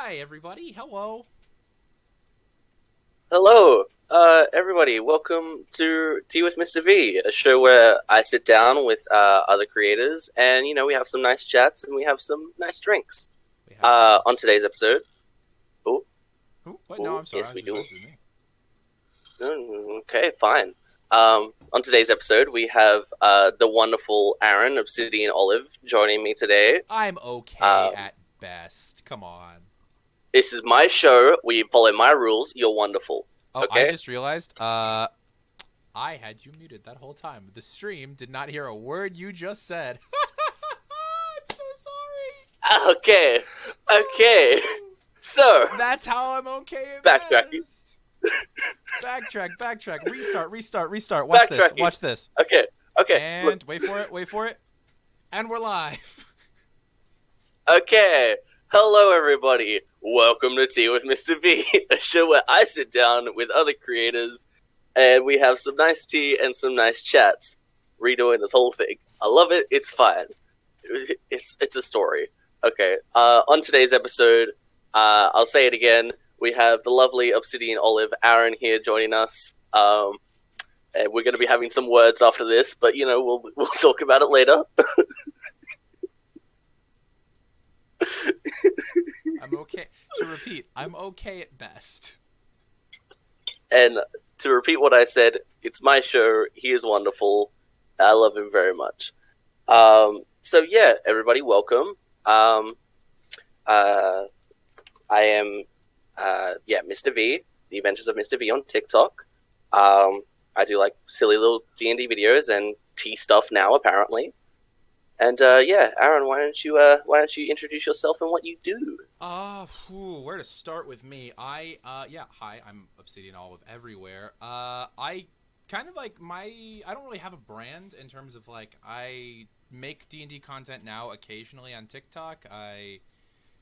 Hi, everybody. Hello. Hello, everybody. Welcome to Tea with Mr. V, a show where I sit down with other creators, and we have some nice chats and we have some nice drinks. We have On today's episode, oh, What? No, I'm sorry. yes, I we just do. thought it Okay, fine. On today's episode, we have the wonderful Aaron ObsidianOlive joining me today. I'm okay at best. Come on. This is my show. We follow my rules. You're wonderful. Oh, Okay. I just realized. I had you muted that whole time. The stream did not hear a word you just said. I'm so sorry. Okay. So That's how I'm okay at Backtracking. best. Backtrack. Restart. Watch this. Okay. And Look. wait for it. And we're live. Okay. Hello, everybody. Welcome to Tea with Mr. V, a show where I sit down with other creators and we have some nice tea and some nice chats. Redoing this whole thing. I love it. It's fine. It's a story. Okay. On today's episode, I'll say it again. We have the lovely ObsidianOlive Aaron here joining us. And we're going to be having some words after this, but we'll talk about it later. I'm okay. To repeat, I'm okay at best. And to repeat what I said, it's my show. He is wonderful. I love him very much. So yeah, everybody, welcome. I am, Mr. V, The Adventures of Mr. V on TikTok. I do like silly little D&D videos and tea stuff now, apparently. And Aaron, why don't you introduce yourself and what you do? Where to start with me? Hi, I'm ObsidianOlive everywhere. I kind of like I don't really have a brand in terms of I make D&D content now occasionally on TikTok. I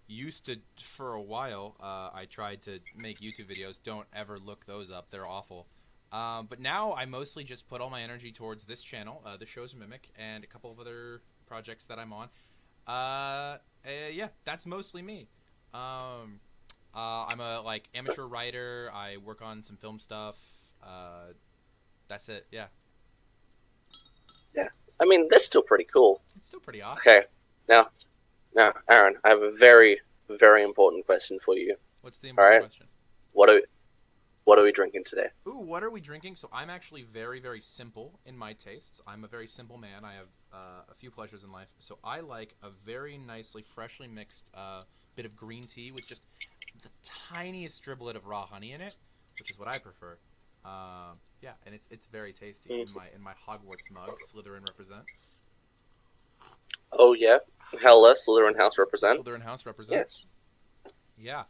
used to, for a while, I tried to make YouTube videos. Don't ever look those up. They're awful. But now I mostly just put all my energy towards this channel, ThisShowIsAMimic, and a couple of other projects that I'm on. That's mostly me. I'm a amateur writer. I work on some film stuff. That's it. Yeah. Yeah, I mean that's still pretty cool. It's still pretty awesome. Okay, now, Aaron, I have a very, very important question for you. What's the important question? What are we drinking today? Ooh, what are we drinking? So I'm actually very, very simple in my tastes. I'm a very simple man. I have a few pleasures in life. So I like a very nicely, freshly mixed bit of green tea with just the tiniest driblet of raw honey in it, which is what I prefer. And it's very tasty in my Hogwarts mug. Slytherin represent. Oh yeah, hella Slytherin House represent. Slytherin House represent. Yes. Yeah.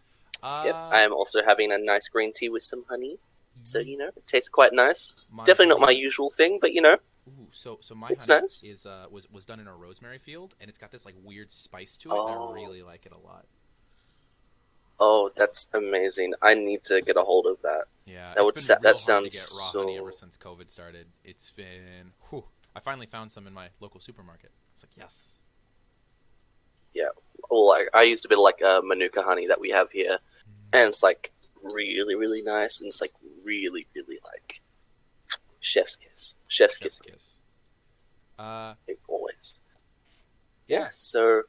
Yep. I am also having a nice green tea with some honey, so it tastes quite nice. Definitely not my usual thing, but Ooh, so my it's honey nice. is was done in a rosemary field, and it's got this weird spice to it, and I really like it a lot. Oh, that's amazing! I need to get a hold of that. Yeah, that sounds hard to get raw so. honey ever since COVID started. It's been. I finally found some in my local supermarket. It's yes. Yeah, well, I used a bit of Manuka honey that we have here, and it's really, really nice, and it's really, really chef's kiss. Chef's kiss. Always. Yeah. So,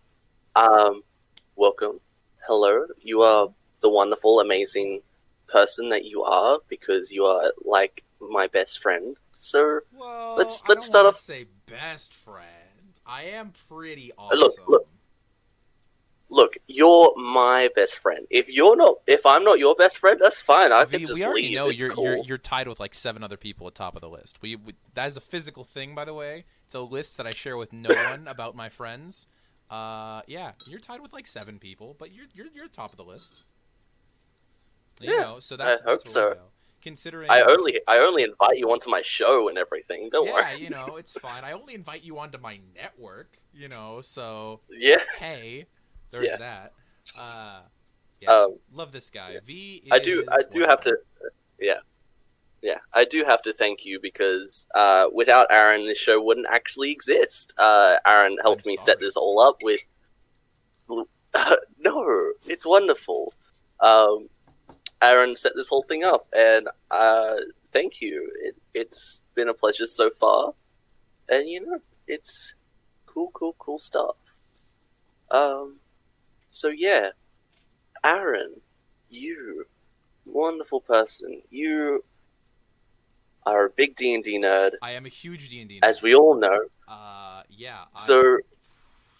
welcome. Hello. You are the wonderful, amazing person that you are, because you are my best friend. So well, let's start off. Say best friend. I am pretty awesome. Look, you're my best friend. If I'm not your best friend, that's fine. I can just we already leave. know it's you're cool. you're tied with 7 other people at top of the list. That is a physical thing, by the way. It's a list that I share with no one about my friends. You're tied with 7 people, but you're top of the list. So that's I hope so. Considering I only invite you onto my show and everything. Don't worry. Yeah, it's fine. I only invite you onto my network. So yeah. Hey. There's that. Love this guy. V is I do have to. I do have to thank you, because without Aaron, this show wouldn't actually exist. Aaron helped me set this all up with No, it's wonderful. Um, Aaron set this whole thing up, and thank you. It's been a pleasure so far, and it's cool stuff. Um, so yeah, Aaron, you wonderful person. You are a big D&D nerd, I am a huge D&D nerd. as we all know. Yeah. So,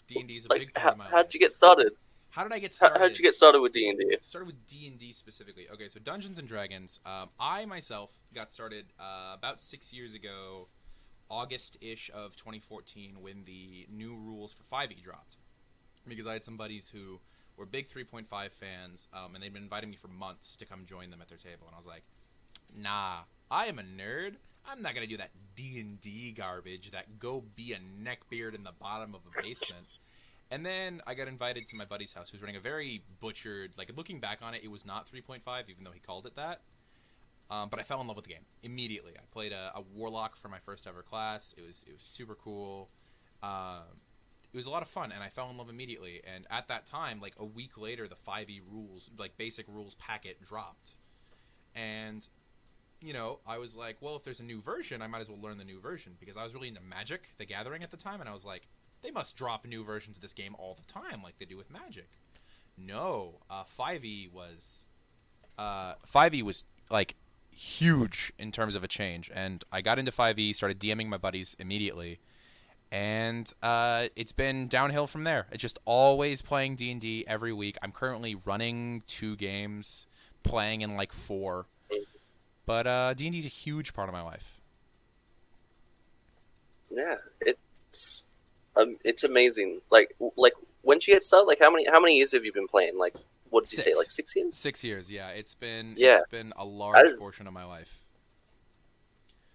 D&D is a big part of my life. how'd you get started? How did I get started? How'd you get started with D&D? Started with D&D specifically. Okay, so Dungeons and Dragons. I myself got started about 6 years ago, August-ish of 2014, when the new rules for 5e dropped. Because I had some buddies who were big 3.5 fans, and they'd been inviting me for months to come join them at their table. And I was like, nah, I am a nerd. I'm not going to do that D&D garbage, that go be a neckbeard in the bottom of a basement. And then I got invited to my buddy's house, who's running a very butchered, like, looking back on it, it was not 3.5, even though he called it that. But I fell in love with the game immediately. I played a warlock for my first ever class. It was super cool. It was a lot of fun, and I fell in love immediately. And at that time, like, a week later, the 5e rules, like, basic rules packet dropped. And, I was like, well, if there's a new version, I might as well learn the new version. Because I was really into Magic, the Gathering at the time, and I was like, they must drop new versions of this game all the time, like they do with Magic. No, 5e was like huge in terms of a change, and I got into 5e, started DMing my buddies immediately, and it's been downhill from there. It's just always playing D&D every week. I'm currently running 2 games, playing in like 4, but D&D is a huge part of my life. Yeah, it's amazing. Like when did you get started? Like how many years have you been playing? Like what did you say? Like 6 years? 6 years, yeah. It's been a large portion of my life.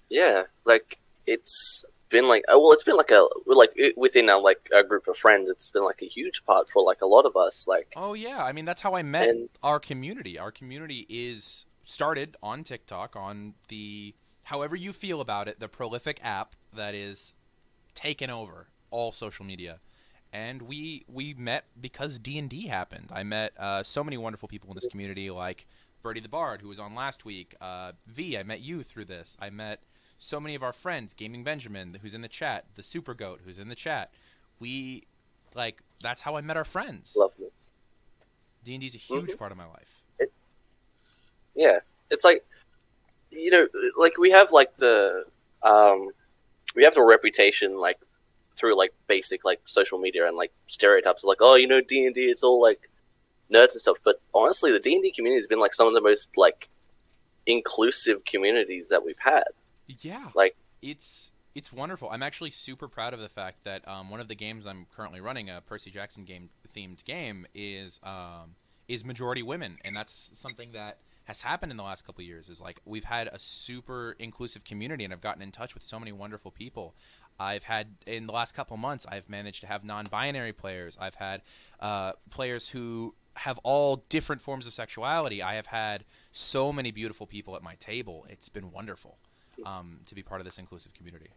Yeah, like it's been like it's been like within a group of friends. It's been like a huge part for like a lot of us. Like oh yeah, I mean that's how I met our community. Our community is started on TikTok, on the however you feel about it, the prolific app that is taken over all social media, and we met because D&D happened. I met so many wonderful people in this community, like Birdie the Bard, who was on last week. V, I met you through this. I met so many of our friends, Gaming Benjamin, who's in the chat, the Super Goat, who's in the chat. That's how I met our friends. Love this. D&D is a huge part of my life. It's like like we have like we have a reputation like through like basic like social media and like stereotypes of like, oh, D&D, it's all like nerds and stuff. But honestly, the D&D community has been like some of the most like inclusive communities that we've had. Yeah, like it's wonderful. I'm actually super proud of the fact that one of the games I'm currently running, a Percy Jackson themed game, is majority women, and that's something that has happened in the last couple of years. Is like we've had a super inclusive community, and I've gotten in touch with so many wonderful people. I've had in the last couple of months, I've managed to have non-binary players. I've had players who have all different forms of sexuality. I have had so many beautiful people at my table. It's been wonderful to be part of this inclusive community.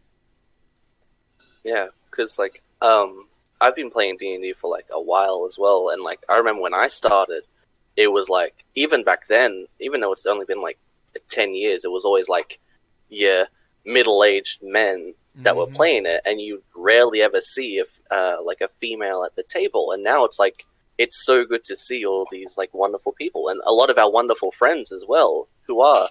Yeah, because like I've been playing D&D for like a while as well, and like I remember when I started, it was like even back then, even though it's only been like 10 years, it was always like middle-aged men that were playing it, and you rarely ever see like a female at the table. And now it's like it's so good to see all these like wonderful people, and a lot of our wonderful friends as well who are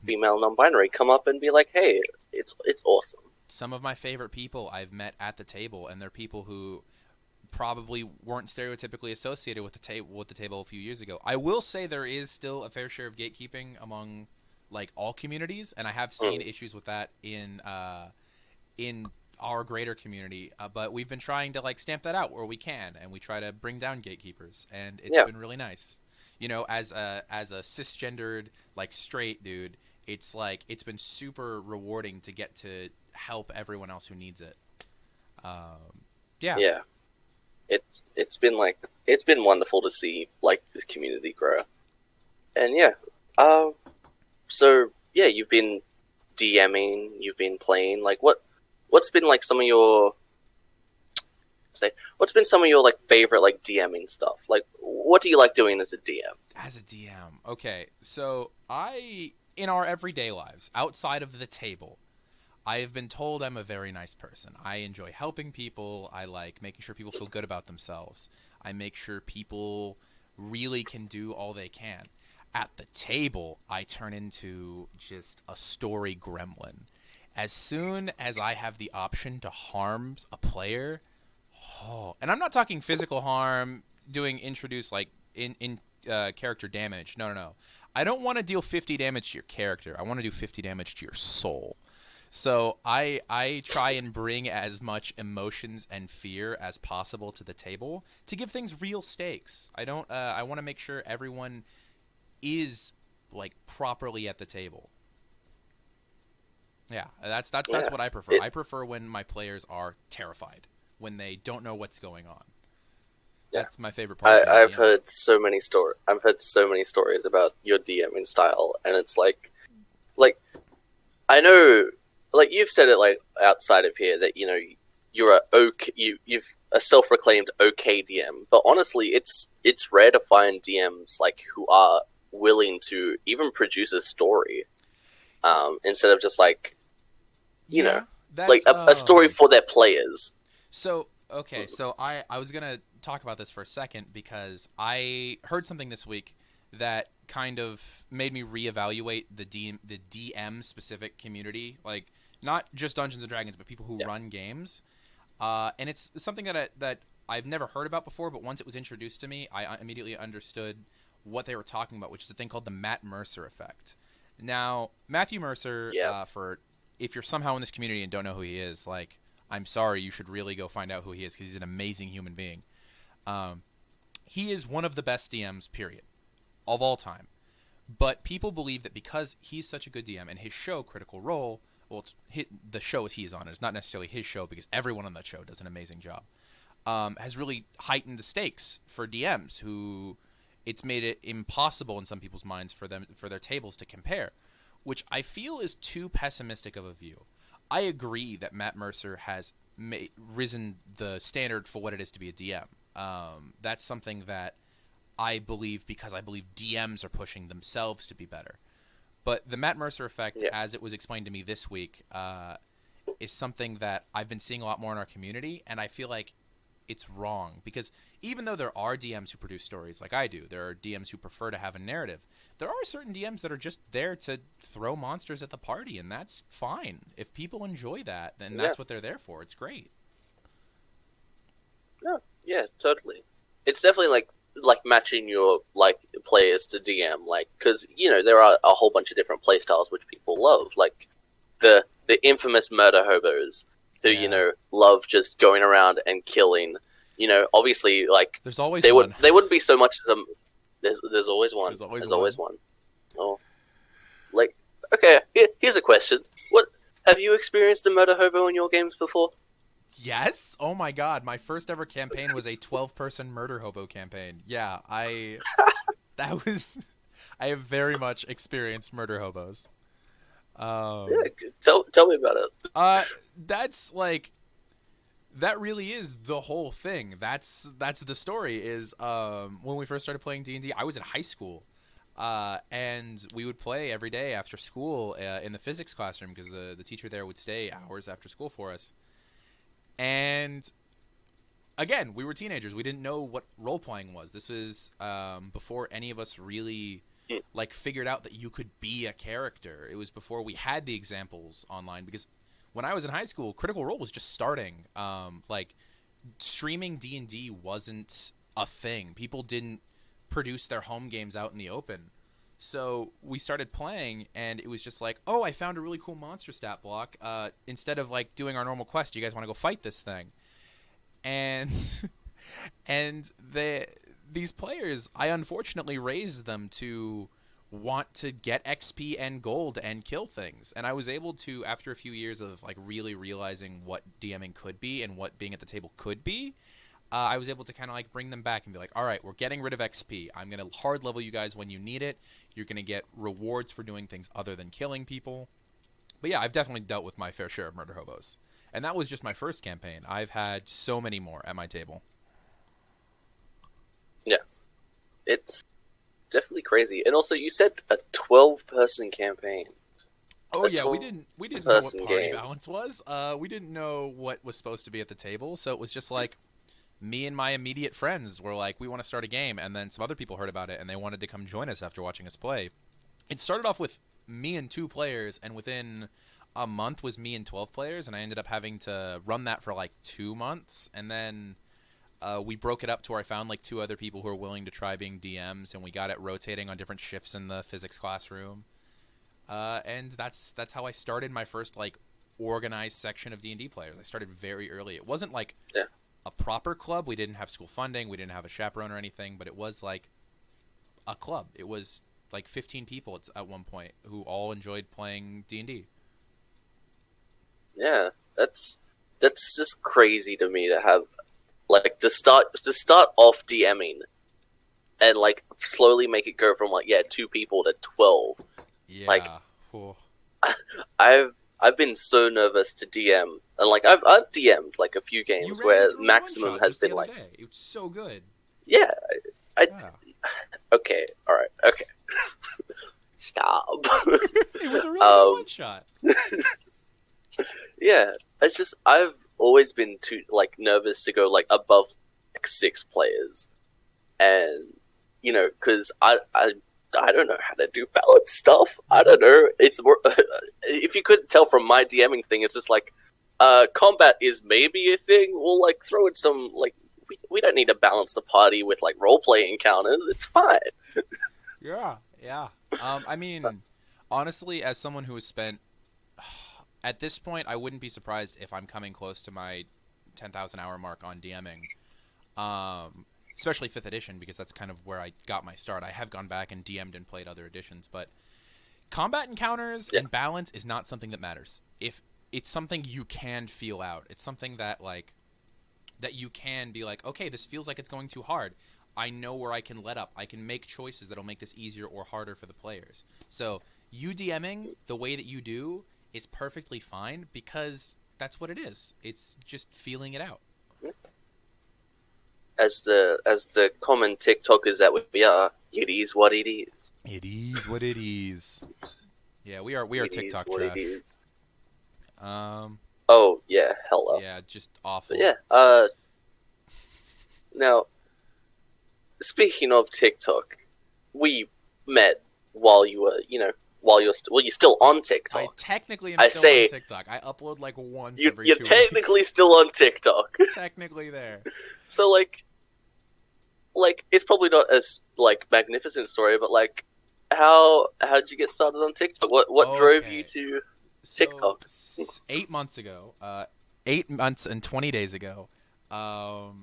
female non-binary come up and be like, hey, it's awesome. Some of my favorite people I've met at the table, and they're people who probably weren't stereotypically associated with the table a few years ago. I will say there is still a fair share of gatekeeping among like all communities, and I have seen issues with that in our greater community, but we've been trying to like stamp that out where we can, and we try to bring down gatekeepers, and it's been really nice. As a cisgendered like straight dude, it's been super rewarding to get to help everyone else who needs it. It's been wonderful to see like this community grow, and so you've been DMing, you've been playing. Like what's been like some of your say, what's been some of your like favorite like DMing stuff? Like, what do you like doing as a DM? As a DM, okay. So in our everyday lives, outside of the table, I have been told I'm a very nice person. I enjoy helping people. I like making sure people feel good about themselves. I make sure people really can do all they can. At the table, I turn into just a story gremlin. As soon as I have the option to harm a player, oh, and I'm not talking physical harm, doing introduce like in character damage. No, no, no. I don't want to deal 50 damage to your character. I want to do 50 damage to your soul. So I try and bring as much emotions and fear as possible to the table to give things real stakes. I want to make sure everyone is like properly at the table. Yeah, that's what I prefer. I prefer when my players are terrified, when they don't know what's going on. Yeah. That's my favorite part. I've heard so many stories about your DMing style, and it's like I know, like you've said it like outside of here that you're you've a self-proclaimed okay DM, but honestly, it's rare to find DMs like who are willing to even produce a story, instead of just like like a story for their players. So okay, so I was gonna talk about this for a second because I heard something this week that kind of made me reevaluate the DM specific community, like not just Dungeons and Dragons, but people who run games. And it's something that I've never heard about before, but once it was introduced to me, I immediately understood what they were talking about, which is a thing called the Matt Mercer effect. Now, Matthew Mercer, for if you're somehow in this community and don't know who he is, like, I'm sorry, you should really go find out who he is because he's an amazing human being. He is one of the best DMs, period, of all time. But people believe that because he's such a good DM and his show, Critical Role, well, the show he is on, it's not necessarily his show because everyone on that show does an amazing job, has really heightened the stakes for DMs who it's made it impossible in some people's minds for their tables to compare, which I feel is too pessimistic of a view. I agree that Matt Mercer has risen the standard for what it is to be a DM. That's something that I believe because I believe DMs are pushing themselves to be better. But the Matt Mercer effect, as it was explained to me this week, is something that I've been seeing a lot more in our community, and I feel like it's wrong. Because even though there are DMs who produce stories like I do, there are DMs who prefer to have a narrative, there are certain DMs that are just there to throw monsters at the party, and that's fine. If people enjoy that, then that's what they're there for. It's great. Yeah, totally. It's definitely like matching your like players to DM, like because there are a whole bunch of different play styles which people love, like the infamous murder hobos who love just going around and killing. Obviously, like there's always they one. wouldn't be so much to them. There's always one. There's always one. Oh, like okay. Here's a question: What have you experienced a murder hobo in your games before? Yes. Oh my god, my first ever campaign was a 12-person murder hobo campaign. Yeah, I have very much experienced murder hobos. Tell me about it. That's like that really is the whole thing. That's the story is when we first started playing D&D, I was in high school. And we would play every day after school in the physics classroom because the teacher there would stay hours after school for us. And again, we were teenagers. We didn't know what role-playing was. This was before any of us really like figured out that you could be a character. It was before we had the examples online because when I was in high school, Critical Role was just starting. Like streaming D&D wasn't a thing. People didn't produce their home games out in the open. So we started playing, and it was just like, oh, I found a really cool monster stat block. Instead of like doing our normal quest, you guys want to go fight this thing? And these players, I unfortunately raised them to want to get XP and gold and kill things. And I was able to, after a few years of like really realizing what DMing could be and what being at the table could be, I was able to kind of like bring them back and be like, all right, we're getting rid of XP. I'm going to hard level you guys when you need it. You're going to get rewards for doing things other than killing people. But yeah, I've definitely dealt with my fair share of murder hobos. And that was just my first campaign. I've had so many more at my table. Yeah, it's definitely crazy. And also, you said a 12-person campaign. Oh A yeah, we 12 didn't know what person party game. balance was. We didn't know what was supposed to be at the table, so it was just like me and my immediate friends were like, we want to start a game, and then some other people heard about it and they wanted to come join us after watching us play. It started off with me and 2 players, and within a month was me and 12 players, and I ended up having to run that for like 2 months, and then we broke it up to where I found like 2 other people who were willing to try being DMs, and we got it rotating on different shifts in the physics classroom. And that's how I started my first like organized section of D&D players. I started very early. It wasn't like Yeah. a proper club. We didn't have school funding. We didn't have a chaperone or anything, but it was like a club. It was like 15 people at one point who all enjoyed playing D&D. Yeah, that's just crazy to me to have like to start off DMing and like slowly make it go from like 2 people to 12. Yeah. Like, Cool. I've been so nervous to DM, and like I've DM'd like a few You games ran where me through maximum one-shot has just the been other like, day. It was so good. yeah, I Yeah. okay, all right, okay, stop. It was a really good one-shot. Yeah, it's just I've always been too like nervous to go like above like 6 players, and you know, because I don't know how to do balance stuff. I don't know. It's more if you couldn't tell from my DMing thing, it's just like combat is maybe a thing. We'll like throw in some like we don't need to balance the party with like role play encounters. It's fine. Yeah. I mean, honestly, as someone who has spent at this point, I wouldn't be surprised if I'm coming close to my 10,000 hour mark on DMing. Especially 5th edition, because that's kind of where I got my start. I have gone back and DM'd and played other editions, but combat encounters and balance is not something that matters. If it's something you can feel out, it's something that like that you can be like, okay, this feels like it's going too hard. I know where I can let up. I can make choices that'll make this easier or harder for the players. So you DMing the way that you do is perfectly fine because that's what it is. It's just feeling it out. As the common TikTokers that we are, it is what it is. It is what it is. Yeah, we are TikTok what trash. it is. Oh yeah, hella. Yeah, just awful. But yeah. Now, speaking of TikTok, we met while you were, you're still on TikTok. I technically am still on TikTok. I upload like once every 2 weeks. You're technically still on TikTok. Technically there. So like it's probably not as like magnificent story, but like how did you get started on TikTok? What drove you to TikTok? So, 8 months ago, 8 months and 20 days ago, I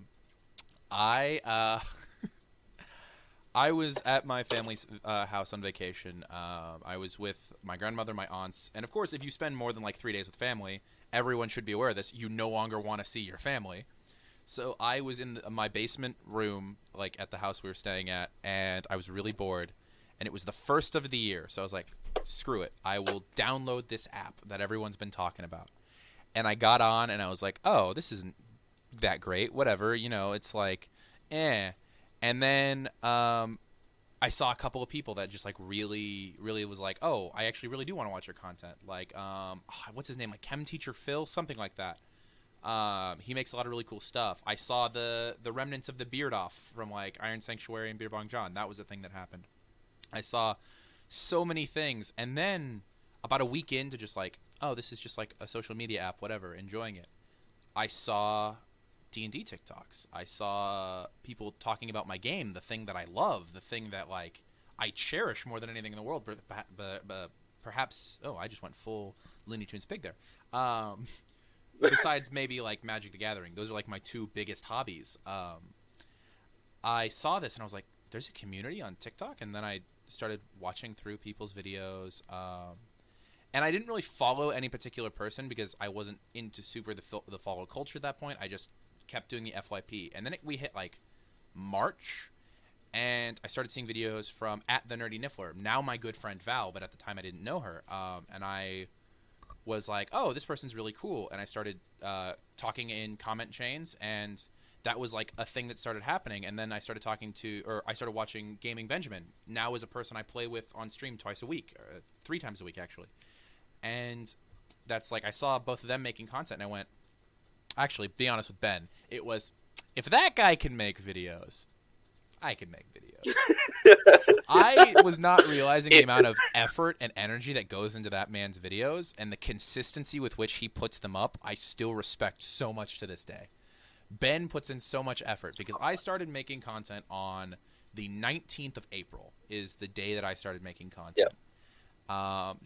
was at my family's house on vacation. I was with my grandmother, my aunts, and of course, if you spend more than like 3 days with family, everyone should be aware of this. You no longer want to see your family. So I was in my basement room, like at the house we were staying at, and I was really bored. And it was the first of the year, so I was like, screw it. I will download this app that everyone's been talking about. And I got on, and I was like, oh, this isn't that great. Whatever, it's like, eh. And then I saw a couple of people that just like really, really was like, oh, I actually really do want to watch your content. Like, what's his name? Like Chem Teacher Phil, something like that. He makes a lot of really cool stuff. I saw the remnants of the beard off from like Iron Sanctuary and Beer Bong John. That was the thing that happened. I saw so many things, and then about a week into just like, oh, this is just like a social media app, whatever, enjoying it. I saw D&D TikToks. I saw people talking about my game, the thing that I love, the thing that like I cherish more than anything in the world. But perhaps, I just went full Looney Tunes pig there. Besides maybe like Magic the Gathering, those are like my 2 biggest hobbies. I saw this and I was like, there's a community on TikTok, and then I started watching through people's videos. And I didn't really follow any particular person because I wasn't into super the follow culture at that point. I just kept doing the FYP, and then we hit like March, and I started seeing videos from @TheNerdyNiffler, now my good friend Val, but at the time I didn't know her. And I was like, oh, this person's really cool, and I started talking in comment chains, and that was like a thing that started happening. And then I started I started watching Gaming Benjamin. Now is a person I play with on stream twice a week, 3 times a week actually. And that's like, I saw both of them making content, and I went, actually, be honest with Ben, it was, if that guy can make videos, I can make videos. I was not realizing the amount of effort and energy that goes into that man's videos, and the consistency with which he puts them up, I still respect so much to this day. Ben puts in so much effort, because I started making content on the 19th of April is the day that I started making content.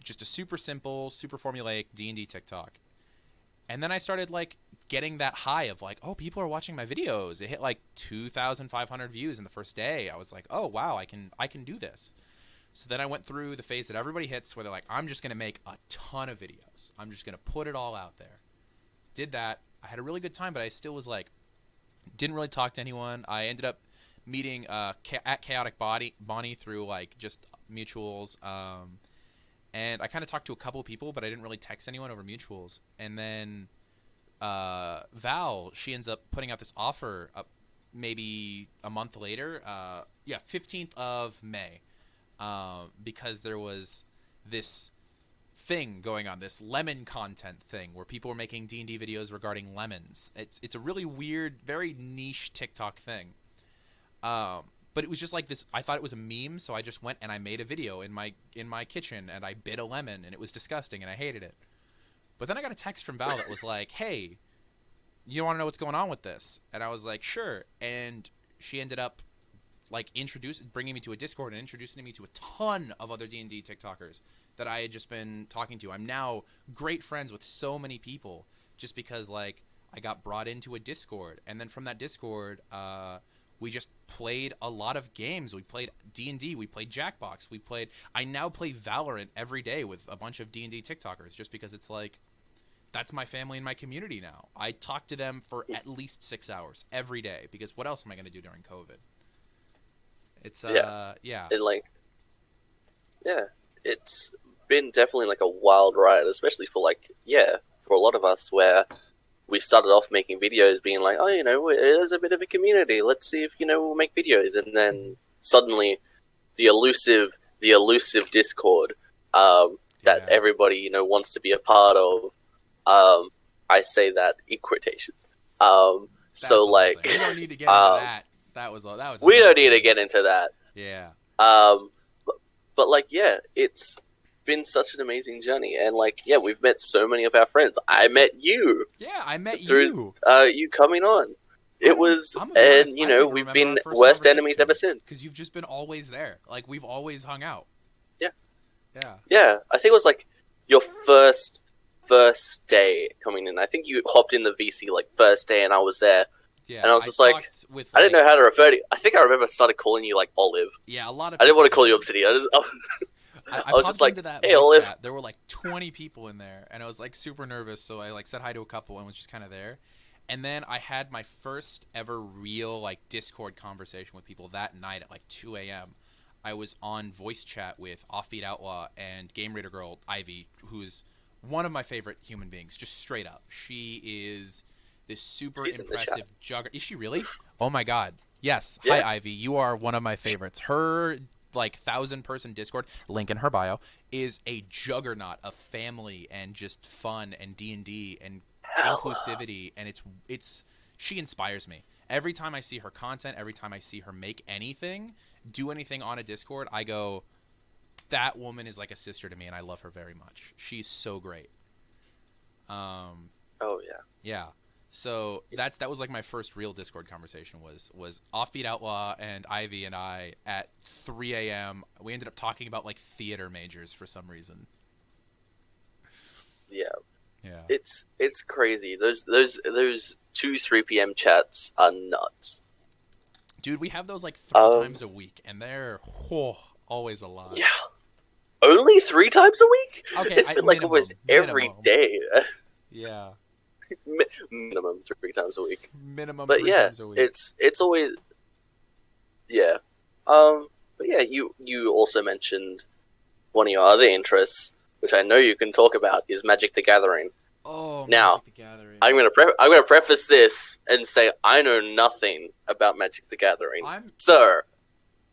Just a super simple, super formulaic D&D TikTok. And then I started like getting that high of like, oh, people are watching my videos. It hit like 2,500 views in the first day. I was like, oh wow, I can do this. So then I went through the phase that everybody hits where they're like, I'm just gonna make a ton of videos. I'm just gonna put it all out there. Did that. I had a really good time, but I still was like, didn't really talk to anyone. I ended up meeting at Chaotic Bonnie through like just mutuals. And I kind of talked to a couple of people, but I didn't really text anyone over mutuals. And then Val, she ends up putting out this offer maybe a month later. 15th of May. Because there was this thing going on, this lemon content thing, where people were making D&D videos regarding lemons. It's a really weird, very niche TikTok thing. But it was just like this. I thought it was a meme, so I just went and I made a video in my kitchen, and I bit a lemon, and it was disgusting, and I hated it. But then I got a text from Val that was like, "Hey, you want to know what's going on with this?" And I was like, "Sure." And she ended up like bringing me to a Discord and introducing me to a ton of other D&D TikTokers that I had just been talking to. I'm now great friends with so many people just because like I got brought into a Discord, and then from that Discord, we just played a lot of games. We played D&D. We played Jackbox. I now play Valorant every day with a bunch of D&D TikTokers just because it's like, that's my family and my community now. I talk to them for at least 6 hours every day because what else am I going to do during COVID? It's, it's been definitely like a wild ride, especially for for a lot of us where we started off making videos being like, oh, there's a bit of a community. Let's see if, we'll make videos. And then suddenly the elusive Discord that everybody, wants to be a part of. I say that in quotations. So like, we don't need to get into that. That was we don't need to get into that. Yeah. But like, yeah, it's been such an amazing journey, and like, yeah, we've met so many of our friends. I met you. Yeah, I met through you coming on. It was, and we've been worst enemies ever since. Because you've just been always there. Like, we've always hung out. Yeah. I think it was like your first day coming in. I think you hopped in the VC like first day, and I was there. Yeah, and I was just like, I didn't know how to refer to you. I think I remember started calling you like Olive. Yeah, a lot of. I didn't want to call you Obsidian. I was just like, into that, hey, Olive. Chat. There were like 20 people in there, and I was like super nervous, so I like said hi to a couple and was just kind of there. And then I had my first ever real like Discord conversation with people that night at like 2 a.m. I was on voice chat with Offbeat Outlaw and Game Raider Girl Ivy, who's one of my favorite human beings, just straight up. She is this super impressive jugger. Is she really? Oh my god. Yes. Yeah. Hi, Ivy. You are one of my favorites. Her like 1,000-person Discord, link in her bio, is a juggernaut of family and just fun and D&D and inclusivity, and it's she inspires me. Every time I see her content, every time I see her make anything, do anything on a Discord, I go, that woman is like a sister to me, and I love her very much. She's so great. Oh yeah. Yeah. So that was like my first real Discord conversation was Offbeat Outlaw and Ivy and I at 3 a.m. We ended up talking about like theater majors for some reason. Yeah. Yeah. It's crazy. Those 2-3 p.m. chats are nuts. Dude, we have those like 3 times a week, and they're always a lot. Yeah. Only 3 times a week? Okay, it's been like almost every day. Yeah. Minimum 3 times a week. Minimum but 3 yeah, times a week. It's always But yeah, you also mentioned one of your other interests which I know you can talk about, is Magic the Gathering. Oh, Now, Magic the Gathering. I'm gonna preface this and say I know nothing about Magic the Gathering. So,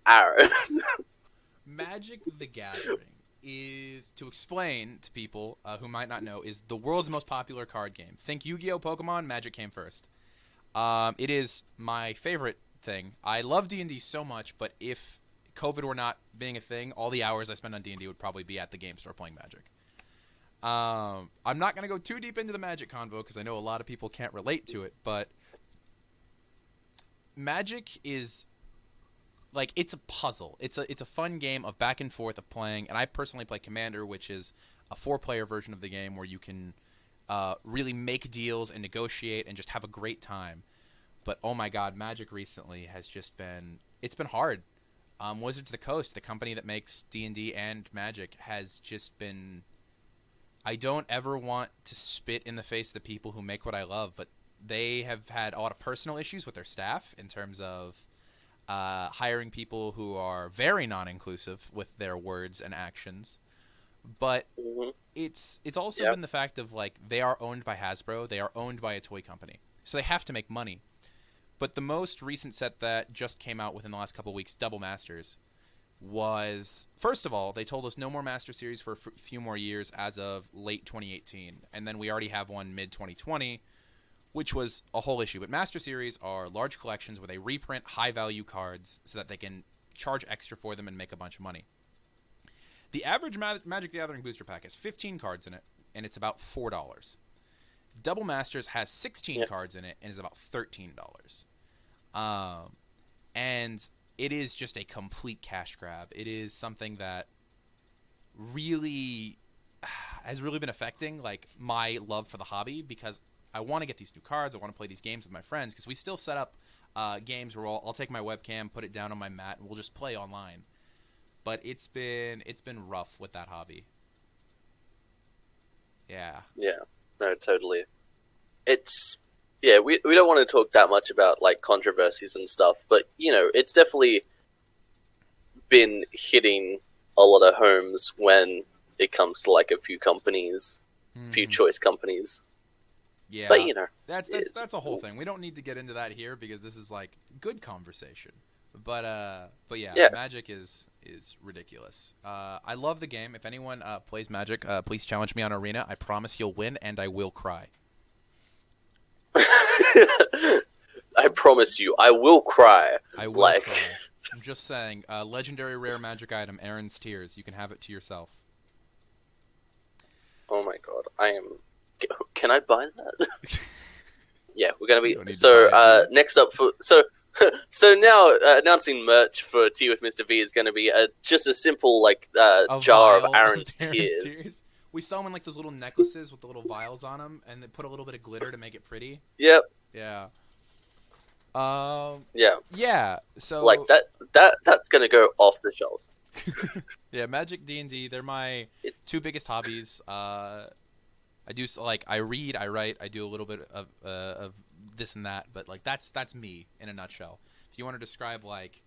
Aaron. Magic the Gathering is, to explain to people who might not know, is the world's most popular card game. Think Yu-Gi-Oh! Pokemon, Magic came first. It is my favorite thing. I love D&D so much, but if COVID were not being a thing, all the hours I spend on D&D would probably be at the game store playing Magic. I'm not going to go too deep into the Magic convo because I know a lot of people can't relate to it, but Magic is like, it's a puzzle. It's a fun game of back and forth of playing, and I personally play Commander, which is a 4-player version of the game where you can really make deals and negotiate and just have a great time. But oh my god, Magic recently has just been, it's been hard. Wizards of the Coast, the company that makes D&D and Magic, has just been, I don't ever want to spit in the face of the people who make what I love, but they have had a lot of personal issues with their staff in terms of hiring people who are very non-inclusive with their words and actions. But it's also been the fact of, like, they are owned by Hasbro, they are owned by a toy company, so they have to make money. But the most recent set that just came out within the last couple of weeks, Double Masters, was, first of all, they told us no more Master Series for a few more years as of late 2018, and then we already have one mid-2020, which was a whole issue. But Master Series are large collections where they reprint high-value cards so that they can charge extra for them and make a bunch of money. The average Magic the Gathering booster pack has 15 cards in it, and it's about $4. Double Masters has 16 cards in it and is about $13. And it is just a complete cash grab. It is something that really has really been affecting, like, my love for the hobby, because I want to get these new cards. I want to play these games with my friends, because we still set up games where I'll take my webcam, put it down on my mat, and we'll just play online. But it's been rough with that hobby. Yeah. Yeah. No, totally. It's, yeah, we don't want to talk that much about, like, controversies and stuff, but, you know, it's definitely been hitting a lot of homes when it comes to, like, a few companies, few choice companies. Yeah. But, you know. That's a whole thing. We don't need to get into that here because this is, like, good conversation. But yeah, Magic is ridiculous. I love the game. If anyone plays Magic, please challenge me on Arena. I promise you'll win, and I will cry. I promise you, I will cry. I will cry. I'm just saying, legendary rare Magic item, Aaron's Tears. You can have it to yourself. Oh my god, can I buy that? Yeah, we're gonna be, next up for, so now, announcing merch for Tea with Mr. V is going to be just a simple, like, jar of Aaron's Tears. We sell them in, like, those little necklaces with the little vials on them, and they put a little bit of glitter to make it pretty. Yep. Yeah. Yeah. Yeah, so... Like, that's going to go off the shelves. Yeah, Magic, D&D, they're my two biggest hobbies. I do, like, I read, I write, I do a little bit of this and that, but, like, that's me in a nutshell. If you want to describe, like,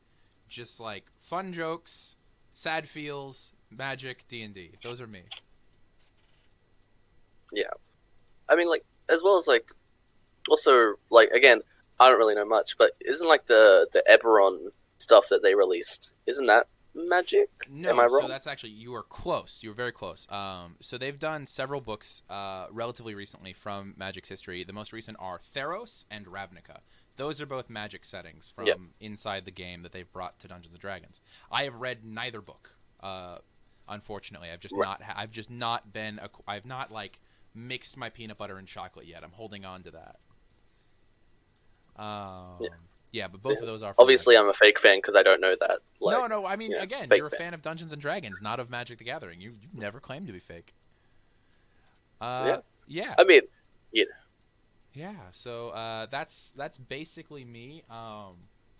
just, like, fun jokes, sad feels, Magic, D&D, those are me. Yeah. I mean, like, as well as, like, also, like, again, I don't really know much, but isn't, like, the Eberron stuff that they released, isn't that Magic? No, am I wrong? So that's actually, you are close. You were very close. So they've done several books relatively recently from Magic's history. The most recent are Theros and Ravnica. Those are both Magic settings from inside the game that they've brought to Dungeons & Dragons. I have read neither book, unfortunately. I've not like mixed my peanut butter and chocolate yet. I'm holding on to that. Yeah, but both of those are... Obviously, I'm a fake fan because I don't know that. Like, no, I mean, again, you're a fan of Dungeons & Dragons, not of Magic the Gathering. You've never claimed to be fake. Yeah. I mean, yeah. Yeah, so that's basically me. I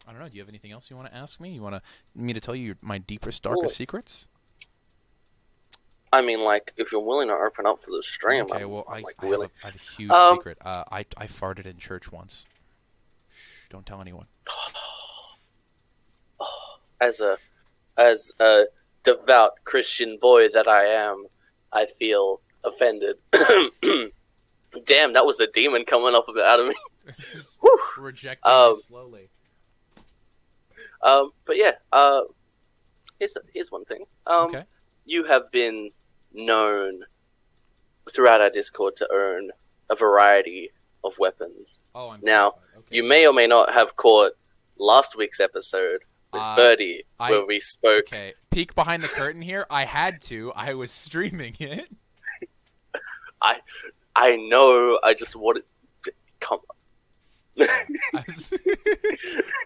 don't know, do you have anything else you want to ask me? You want me to tell you my deepest, darkest secrets? I mean, like, if you're willing to open up for the stream, okay, I have a huge secret. I farted in church once. Shh, don't tell anyone. As a devout Christian boy that I am, I feel offended. Damn, that was a demon coming up out of me. It's just rejecting you slowly. But yeah, here's one thing. Okay. You have been known throughout our Discord to own a variety of weapons. Oh, I'm now. Okay. You may or may not have caught last week's episode with Birdie, where we spoke. Okay, peek behind the curtain here. I had to. I was streaming it. I know. I just wanted to come on.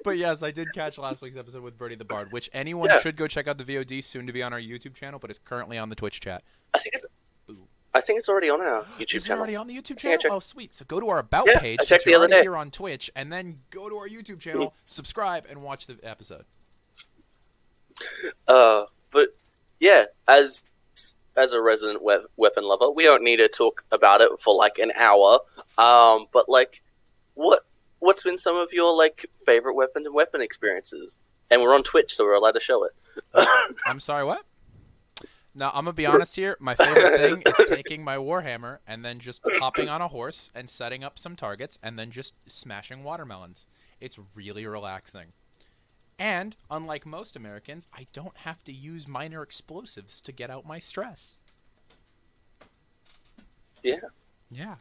But yes, I did catch last week's episode with Birdie the Bard, which anyone should go check out the VOD, soon to be on our YouTube channel, but it's currently on the Twitch chat. I think it's already on our YouTube channel. Is it already on the YouTube channel? Oh, sweet. So go to our About page, I checked since you're the other already day. here on Twitch, and then go to our YouTube channel, subscribe, and watch the episode. But yeah, as a resident weapon lover, we don't need to talk about it for like an hour. But like, what's been some of your like favorite weapon and weapon experiences? And we're on Twitch, so we're allowed to show it. I'm sorry, what? Now, I'm going to be honest here. My favorite thing is taking my Warhammer and then just hopping on a horse and setting up some targets and then just smashing watermelons. It's really relaxing. And, unlike most Americans, I don't have to use minor explosives to get out my stress. Yeah. Yeah.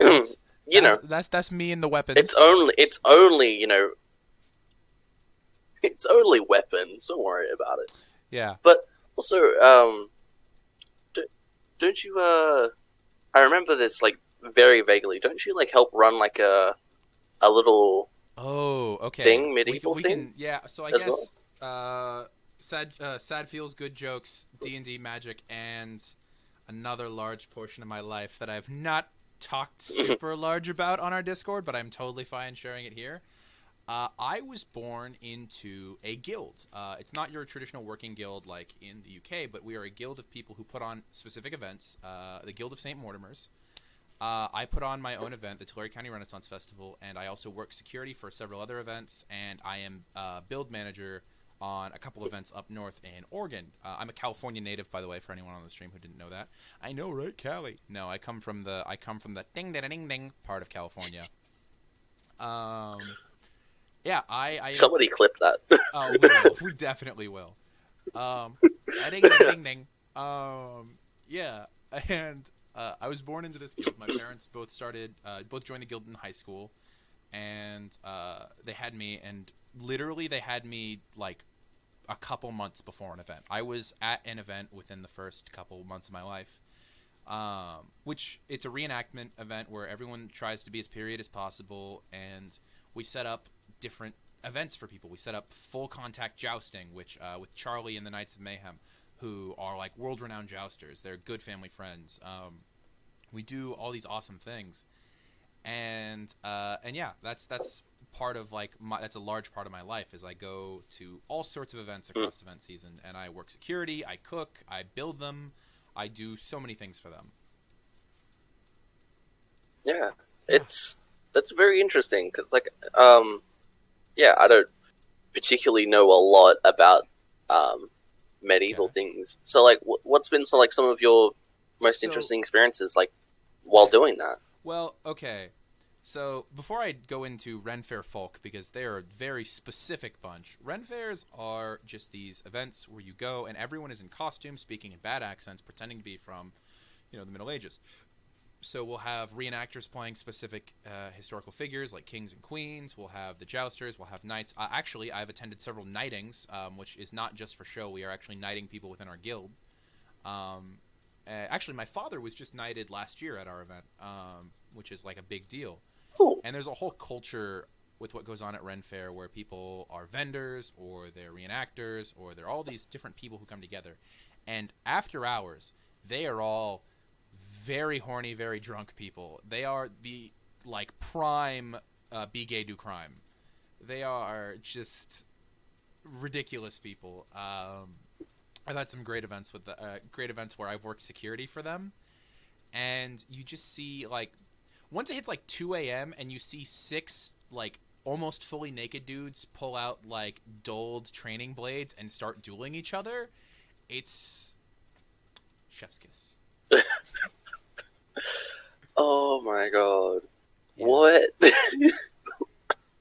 That's me and the weapons. It's only it's only weapons. Don't worry about it. Yeah. But also, don't you? I remember this like very vaguely. Don't you like help run like a little thing, medieval thing? Yeah. So I guess sad feels, good jokes, D&D magic, and another large portion of my life that I've not talked super large about on our Discord, but I'm totally fine sharing it here. I was born into a guild. It's not your traditional working guild like in the UK, but we are a guild of people who put on specific events. The Guild of St. Mortimer's. I put on my own event, the Tulare County Renaissance Festival, and I also work security for several other events, and I am build manager on a couple events up north in Oregon. I'm a California native, by the way, for anyone on the stream who didn't know that. I know, right, Cali? No, I come from the ding ding ding ding part of California. Yeah, I Somebody clip that. Oh, we will. We definitely will. Ding ding ding. Yeah, and I was born into this guild. My parents both joined the guild in high school, and they had me, and literally they had me like a couple months before an event. I was at an event within the first couple months of my life, which it's a reenactment event where everyone tries to be as period as possible, and we set up different events for people. We set up full contact jousting, which with Charlie and the Knights of Mayhem, who are like world-renowned jousters. They're good family friends. We do all these awesome things, and yeah, that's part of like that's a large part of my life. Is I go to all sorts of events across event season, and I work security, I cook, I build them, I do so many things for them. Yeah, that's very interesting because like yeah, I don't particularly know a lot about medieval things. So, like, what's been some of your most interesting experiences, like, while doing that? Well, okay. So, before I go into Ren Fair Folk, because they are a very specific bunch, Ren Fairs are just these events where you go and everyone is in costume, speaking in bad accents, pretending to be from, the Middle Ages. So we'll have reenactors playing specific historical figures like kings and queens. We'll have the jousters. We'll have knights. Actually, I've attended several knightings, which is not just for show. We are actually knighting people within our guild. Actually, my father was just knighted last year at our event, which is like a big deal. Cool. And there's a whole culture with what goes on at Ren Fair where people are vendors or they're reenactors or they're all these different people who come together. And after hours, they are all very horny, very drunk people. They are the like prime be gay do crime. They are just ridiculous people. I've had some great events with great events where I've worked security for them, and you just see like once it hits like 2 a.m. and you see 6 like almost fully naked dudes pull out like dulled training blades and start dueling each other. It's chef's kiss. Oh my god. Yeah. What?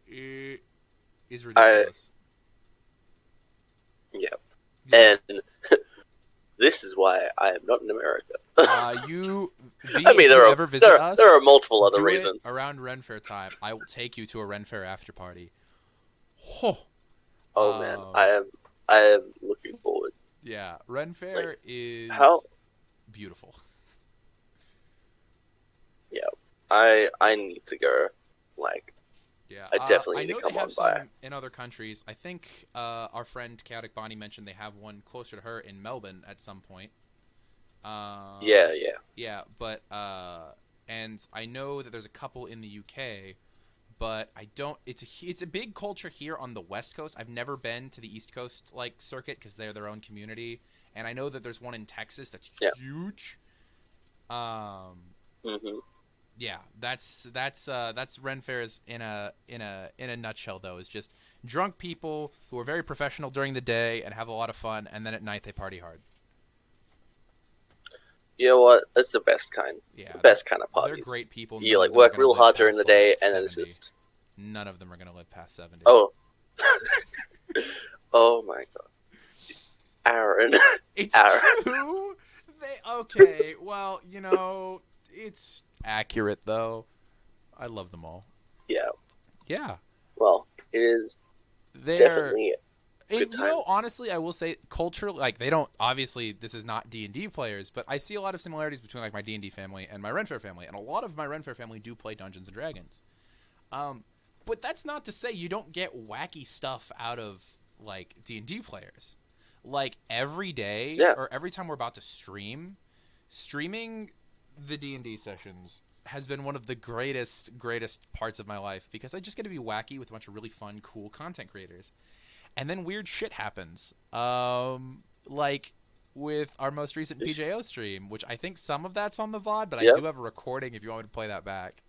It is ridiculous. Yeah. Yeah. And this is why I am not in America. You, V, I mean, if you ever visit us, there are multiple other do reasons. it around Ren Fair time. I will take you to a Ren Fair after party. Oh, Oh man, I am looking forward. Yeah, Ren Fair is beautiful. Yeah, I need to go. Like, yeah, I definitely I need know to come they have on some by. in other countries. I think our friend Chaotic Bonnie mentioned they have one closer to her in Melbourne at some point. Yeah. Yeah, but and I know that there's a couple in the UK, but I don't. It's a big culture here on the West Coast. I've never been to the East Coast like circuit because they're their own community, and I know that there's one in Texas that's huge. Yeah, that's Ren Fairs in a nutshell though. Is just drunk people who are very professional during the day and have a lot of fun, and then at night they party hard. You know what? That's the best kind. Yeah, the best kind of parties. They're great people. You like work real hard during the day, and then it's just none of them are gonna live past 70. Oh. Oh my god, Aaron. It's Aaron. true. Okay, well, you know, it's accurate though. I love them all. Yeah. Yeah. Well, it is definitely. You know, honestly, I will say culturally, like they don't. Obviously, this is not D&D players, but I see a lot of similarities between like my D&D family and my Ren Fair family, and a lot of my Ren Fair family do play Dungeons and Dragons. But that's not to say you don't get wacky stuff out of like D&D players. Like every day or every time we're about to streaming the D&D sessions has been one of the greatest parts of my life because I just get to be wacky with a bunch of really fun, cool content creators. And then weird shit happens. Like with our most recent PJO stream, which I think some of that's on the VOD, but I do have a recording if you want me to play that back.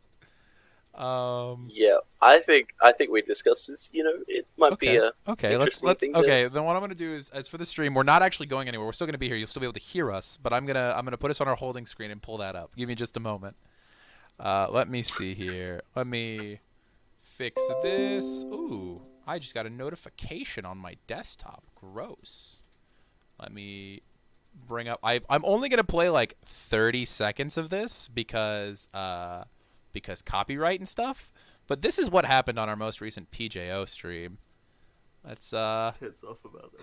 Yeah, I think we discussed this. You know, it might be a let's okay. Then what I'm gonna do is, as for the stream, we're not actually going anywhere. We're still gonna be here. You'll still be able to hear us, but I'm gonna put us on our holding screen and pull that up. Give me just a moment. Let me see here. Let me fix this. Ooh, I just got a notification on my desktop. Gross. Let me bring up. I'm only gonna play like 30 seconds of this because copyright and stuff. But this is what happened on our most recent PJO stream. Let's Pissed off about that.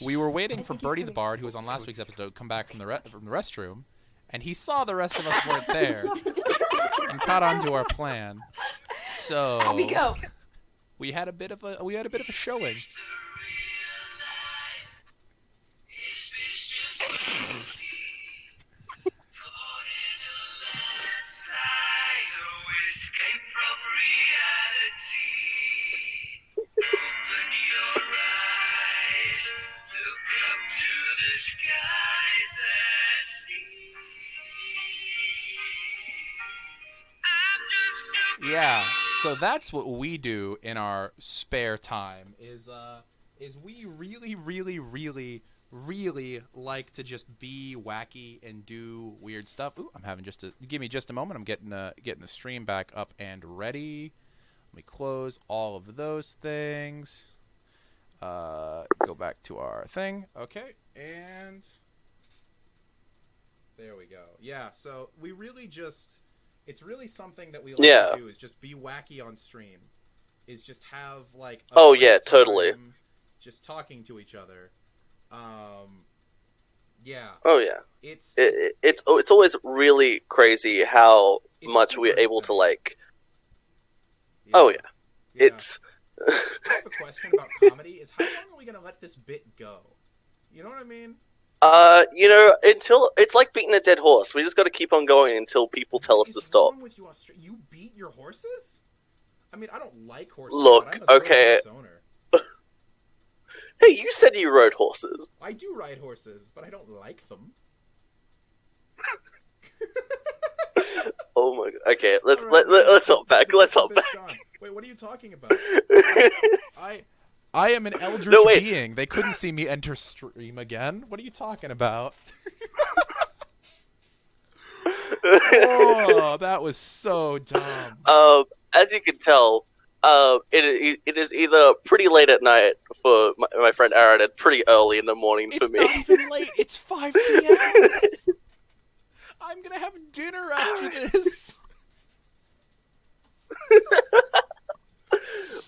We were waiting for Bertie the Bard, who was on last week's episode, to come back from the restroom, and he saw the rest of us weren't there and caught on to our plan. So we had a bit of a showing. Yeah, so that's what we do in our spare time is we really like to just be wacky and do weird stuff. Ooh, I'm having give me just a moment. I'm getting the stream back up and ready. Let me close all of those things. Go back to our thing. Okay, and there we go. Yeah, so we really just... It's really something that we like to do is just be wacky on stream. Is just have like totally. Just talking to each other. Yeah. Oh yeah. It's always really crazy how much we're able to like. Yeah. Oh yeah. It's. I have a question about comedy. Is how long are we gonna let this bit go? You know what I mean? You know, until it's like beating a dead horse. We just got to keep on going until people tell us to stop. What's wrong with you? You beat your horses? I mean, I don't like horses. Look, but I'm a okay. Horse owner. Hey, you said you rode horses. I do ride horses, but I don't like them. Oh my god. Okay, let's hop back. Let's hop back. Wait, what are you talking about? I am an eldritch being. They couldn't see me enter stream again. What are you talking about? Oh, that was so dumb. As you can tell, it is either pretty late at night for my friend Aaron and pretty early in the morning for It's me. not even late. It's 5 p.m. I'm gonna have dinner after this.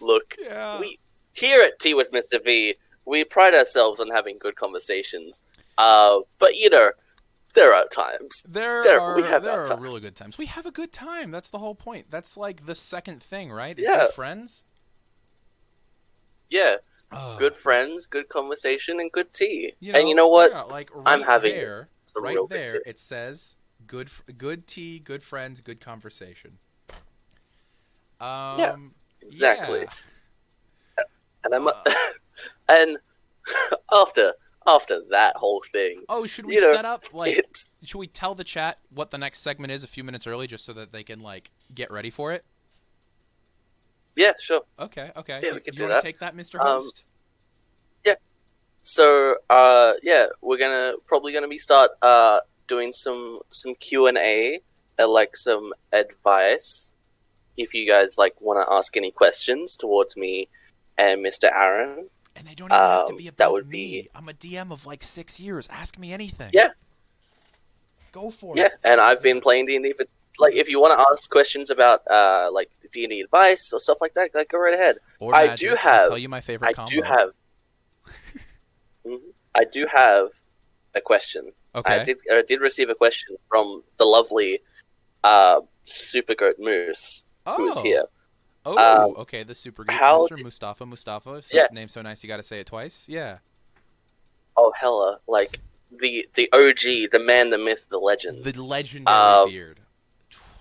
Look, Yeah. we here at Tea with Mr. V, we pride ourselves on having good conversations. But you know, there are times. There we have are our time. really good times. We have a good time. That's the whole point. That's like the second thing, right? Is Yeah. good friends. Yeah, Ugh. good friends, good conversation, and good tea. You know, and you know what? Yeah, like right I'm having there, some right real good there, tea. it says good tea, good friends, good conversation. Exactly. Yeah. And I'm and after that whole thing. Oh, should we you know, set up like? it's Should we tell the chat what the next segment is a few minutes early, just so that they can like get ready for it? yeah, sure. Okay. Yeah, we can do want that. to take that, Mr. Host? So, we're probably gonna be doing some Q&A, like some advice. If you guys like want to ask any questions towards me and Mr. Aaron, And they don't even have to be that about would me. be- I'm a DM of like 6 years. Ask me anything. Yeah. Go for yeah. it. And I've been playing D&D for like if you want to ask questions about like D&D advice or stuff like that, like go right ahead. Or I magic. do have- I'll tell you my favorite combo. I do have a question. Okay. I did receive a question from the lovely Super Goat Moose, who is here. Oh, okay. The super good how Mr. Mustafa. So, Yeah. Name so nice you got to say it twice. Yeah. Oh, hella. Like, the OG, the man, the myth, the legend. The legendary beard.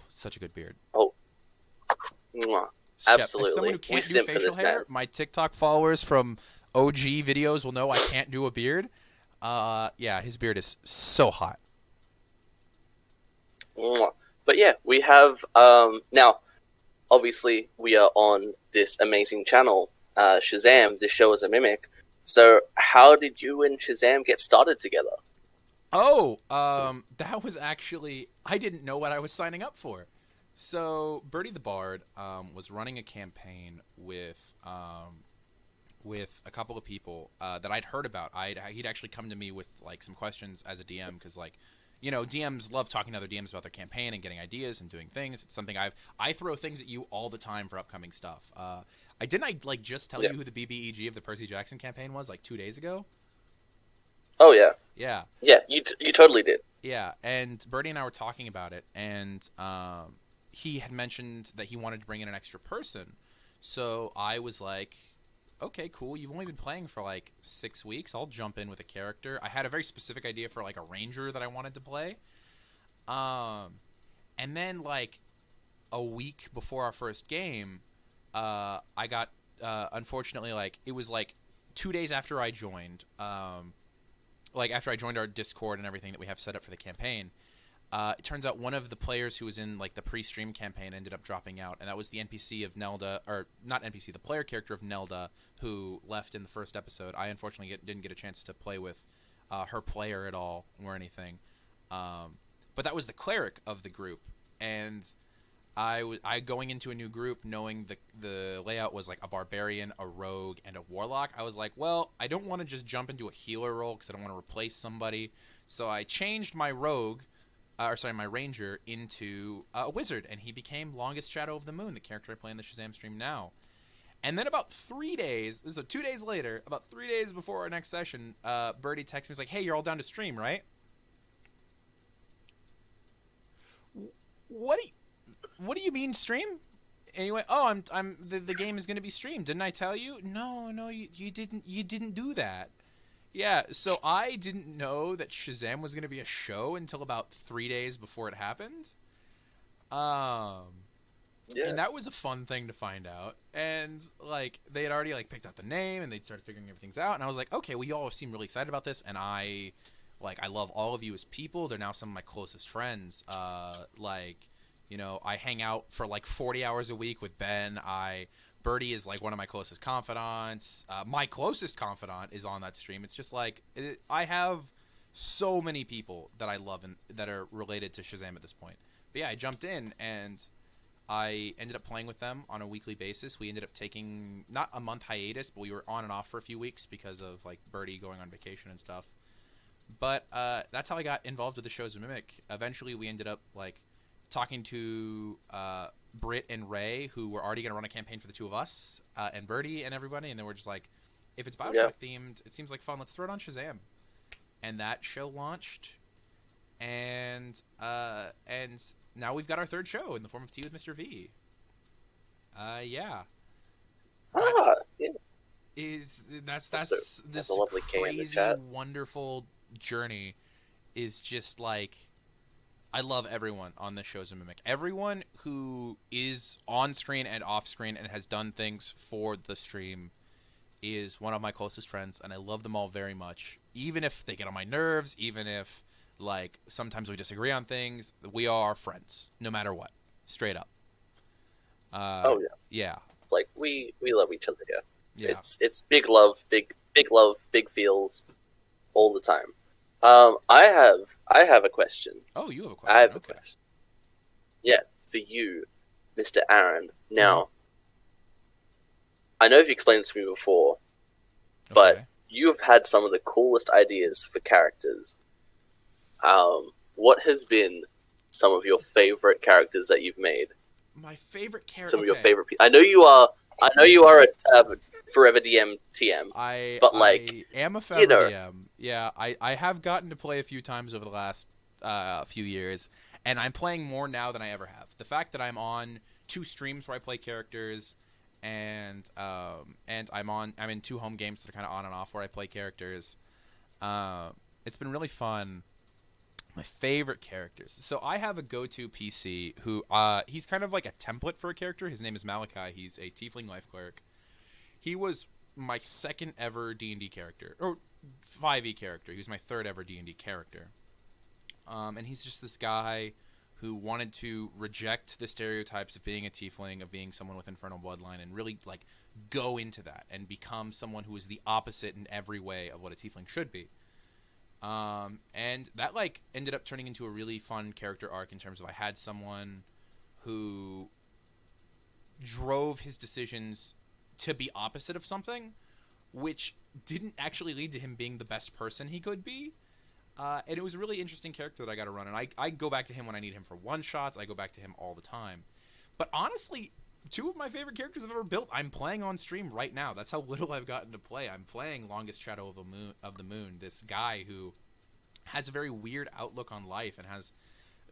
Such a good beard. Mwah. Shep, Absolutely. As someone who We can't do simp for facial this hair, man. my TikTok followers from OG videos will know I can't do a beard. Yeah, his beard is so hot. Mwah. But yeah, we have, now, obviously, we are on this amazing channel, Shazam, This Show is a Mimic. So, how did you and Shazam get started together? Oh, that was actually, I didn't know what I was signing up for. So Bertie the Bard was running a campaign with a couple of people that I'd heard about. He'd actually come to me with like some questions as a DM because like, you know, DMs love talking to other DMs about their campaign and getting ideas and doing things. It's something I throw things at you all the time for upcoming stuff. Didn't I like just tell you who the BBEG of the Percy Jackson campaign was like 2 days ago? Oh, yeah. Yeah. Yeah, you totally did. Yeah, and Bertie and I were talking about it, and he had mentioned that he wanted to bring in an extra person. So I was like, okay, cool. You've only been playing for like 6 weeks. I'll jump in with a character. I had a very specific idea for like a ranger that I wanted to play. And then like a week before our first game, I got unfortunately like it was like 2 days after I joined. Like after I joined our Discord and everything that we have set up for the campaign, it turns out one of the players who was in like the pre-stream campaign ended up dropping out, and that was the NPC of Nelda, or not NPC, the player character of Nelda, who left in the first episode. I unfortunately didn't get a chance to play with her player at all or anything, but that was the cleric of the group, and I going into a new group knowing the layout was like a barbarian, a rogue, and a warlock. I was like, well, I don't want to just jump into a healer role because I don't want to replace somebody. So I changed my my ranger into a wizard, and he became Longest Shadow of the Moon, the character I play in the Shazam stream now. And then about 3 days, so 2 days later, about 3 days before our next session, Bertie texts me, he's like, hey, you're all down to stream, right? What do you mean stream? And he went, oh, the game is going to be streamed. Didn't I tell you? No, you didn't do that. Yeah, so I didn't know that Shazam was going to be a show until about 3 days before it happened. And that was a fun thing to find out. And like they had already like picked out the name and they'd started figuring everything out. And I was like, okay, well, you all seem really excited about this. And I love all of you as people. They're now some of my closest friends. You know, I hang out for like 40 hours a week with Ben. Bertie is like one of my closest confidants. My closest confidant is on that stream. It's just like I have so many people that I love and that are related to Shazam at this point. But yeah, I jumped in and I ended up playing with them on a weekly basis. We ended up taking not a month hiatus, but we were on and off for a few weeks because of like Birdie going on vacation and stuff. But that's how I got involved with the show as a Mimic. Eventually, we ended up like talking to Britt and Ray, who were already going to run a campaign for the two of us, and Birdie and everybody, and then we're just like, if it's Bioshock themed, it seems like fun. Let's throw it on Shazam. And that show launched, and now we've got our third show in the form of Tea with Mr. V. Yeah. Yeah. That's this a lovely K in the crazy, chat. wonderful journey is just like, I love everyone on this show as a Mimic. Everyone who is on screen and off screen and has done things for the stream is one of my closest friends, and I love them all very much. Even if they get on my nerves, even if like sometimes we disagree on things, we are friends no matter what. Straight up. Oh yeah. Yeah. Like we love each other here. Yeah. It's big love, big love, big feels all the time. I have a question. Oh, you have a question. I have okay. a question. Yeah, for you, Mr. Aaron. Now, I know you've explained this to me before, but you've had some of the coolest ideas for characters. What has been some of your favorite characters that you've made? My favorite character. Some of your favorite people. I know you are a forever DM TM. But I am a forever DM. Yeah, I have gotten to play a few times over the last few years, and I'm playing more now than I ever have. The fact that I'm on 2 streams where I play characters, and I'm in 2 home games that are kind of on and off where I play characters. It's been really fun. My favorite characters. So I have a go-to PC who he's kind of like a template for a character. His name is Malachi. He's a Tiefling Life Cleric. He was my second ever D&D character, or 5e character. He was my third ever D&D character. And he's just this guy who wanted to reject the stereotypes of being a Tiefling, of being someone with Infernal Bloodline, and really like go into that and become someone who is the opposite in every way of what a Tiefling should be. And that like ended up turning into a really fun character arc in terms of I had someone who drove his decisions to be opposite of something, which didn't actually lead to him being the best person he could be. And it was a really interesting character that I got to run, and I go back to him when I need him for one-shots. I go back to him all the time. But honestly, 2 of my favorite characters I've ever built, I'm playing on stream right now. That's how little I've gotten to play. I'm playing Longest Shadow of the Moon, this guy who has a very weird outlook on life and has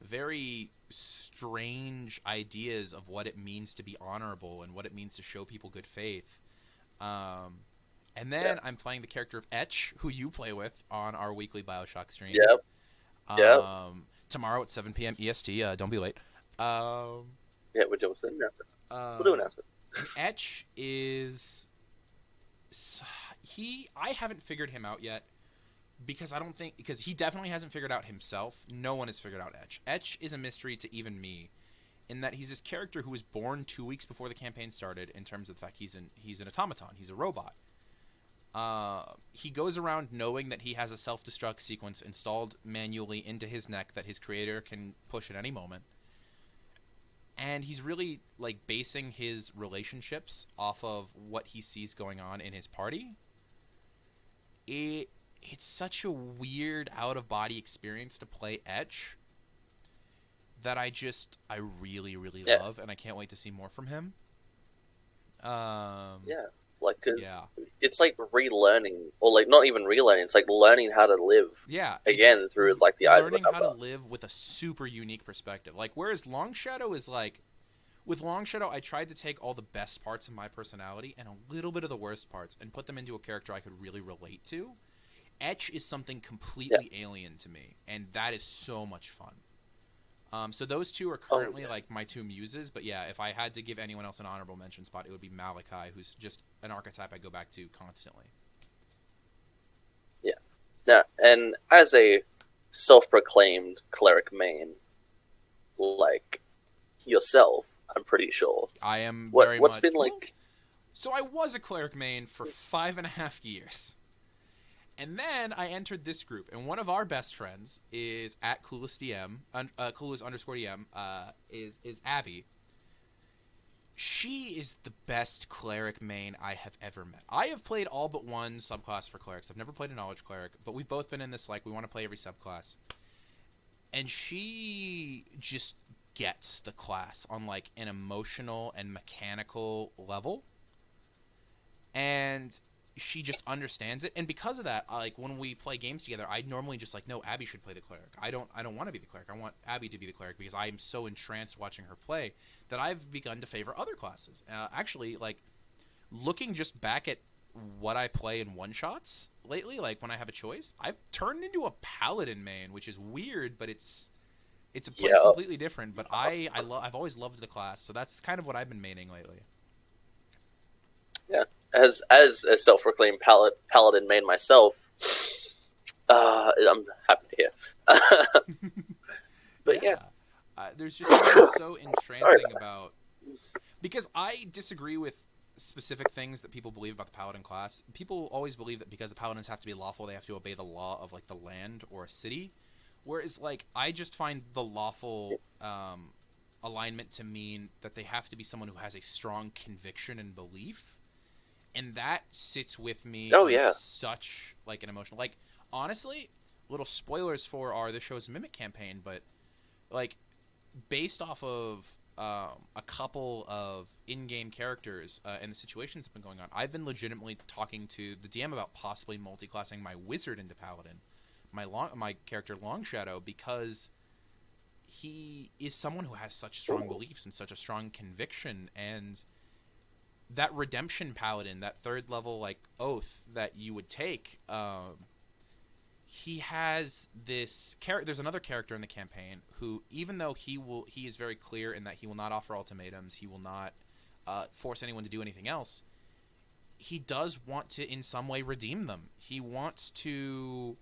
very strange ideas of what it means to be honorable and what it means to show people good faith. And then I'm playing the character of Etch, who you play with on our weekly Bioshock stream. Yep. Tomorrow at 7 p.m. EST. Don't be late. Yeah, we're doing announcements. We'll do announcements. Etch is... I haven't figured him out yet, because he definitely hasn't figured out himself. No one has figured out Etch. Etch is a mystery to even me, in that he's this character who was born 2 weeks before the campaign started, in terms of the fact he's an automaton. He's a robot. He goes around knowing that he has a self-destruct sequence installed manually into his neck that his creator can push at any moment. And he's really like basing his relationships off of what he sees going on in his party. It's such a weird out-of-body experience to play Etch that I really, really love, and I can't wait to see more from him. Like, cause it's like relearning, or like not even relearning. It's like learning how to live. Yeah, again through like the eyes of learning how to live with a super unique perspective. Like, whereas Long Shadow is like, with Long Shadow, I tried to take all the best parts of my personality and a little bit of the worst parts and put them into a character I could really relate to. Etch is something completely alien to me, and that is so much fun. So those 2 are currently like my 2 muses, but yeah, if I had to give anyone else an honorable mention spot, it would be Malachi, who's just an archetype I go back to constantly. Yeah. Now, and as a self-proclaimed cleric main, like yourself, I'm pretty sure. I am what's been like... So I was a cleric main for 5.5 years. And then I entered this group, and one of our best friends is at coolest_dm, coolest_dm, is Abby. She is the best cleric main I have ever met. I have played all but one subclass for clerics. I've never played a knowledge cleric, but we've both been in this, like, we want to play every subclass. And she just gets the class on, like, an emotional and mechanical level. And she just understands it. And because of that, like, when we play games together, I normally just, like, no, Abby should play the cleric. I don't want to be the cleric. I want Abby to be the cleric because I am so entranced watching her play that I've begun to favor other classes. Actually, like, looking just back at what I play in one-shots lately, like, when I have a choice, I've turned into a paladin main, which is weird, but it's a place completely different. But I've always loved the class, so that's kind of what I've been maining lately. Yeah. As a self-proclaimed paladin main myself, I'm happy to hear. But yeah. There's just something so entrancing about, because I disagree with specific things that people believe about the paladin class. People always believe that because the paladins have to be lawful, they have to obey the law of, like, the land or a city. Whereas, like, I just find the lawful alignment to mean that they have to be someone who has a strong conviction and belief. And that sits with me such, like, an emotional... Like, honestly, little spoilers for our ThisShowIsAMimic campaign, but, like, based off of a couple of in-game characters and the situations that have been going on, I've been legitimately talking to the DM about possibly multi-classing my wizard into paladin, my character Longshadow, because he is someone who has such strong beliefs and such a strong conviction, and that redemption paladin, that third level, like, oath that you would take, he has this there's another character in the campaign who, even though he is very clear in that he will not offer ultimatums, he will not force anyone to do anything else, he does want to in some way redeem them. He wants to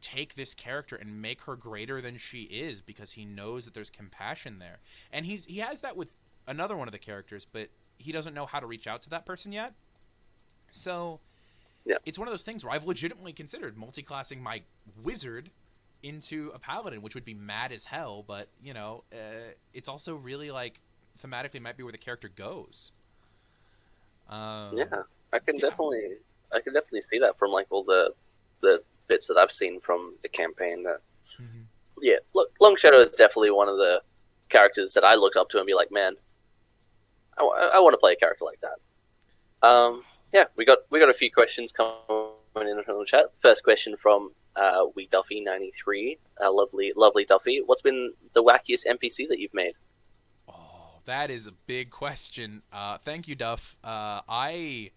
take this character and make her greater than she is, because he knows that there's compassion there. And he has that with another one of the characters, but he doesn't know how to reach out to that person yet. So it's one of those things where I've legitimately considered multi-classing my wizard into a paladin, which would be mad as hell, but, you know, it's also really, like, thematically might be where the character goes. I can definitely see that from, like, all the bits that I've seen from the campaign. That look, Longshadow is definitely one of the characters that I looked up to and be like, man, I want to play a character like that. We got a few questions coming in from the chat. First question from WeDuffy93, lovely Duffy. What's been the wackiest NPC that you've made? Oh, that is a big question. Thank you, Duff. I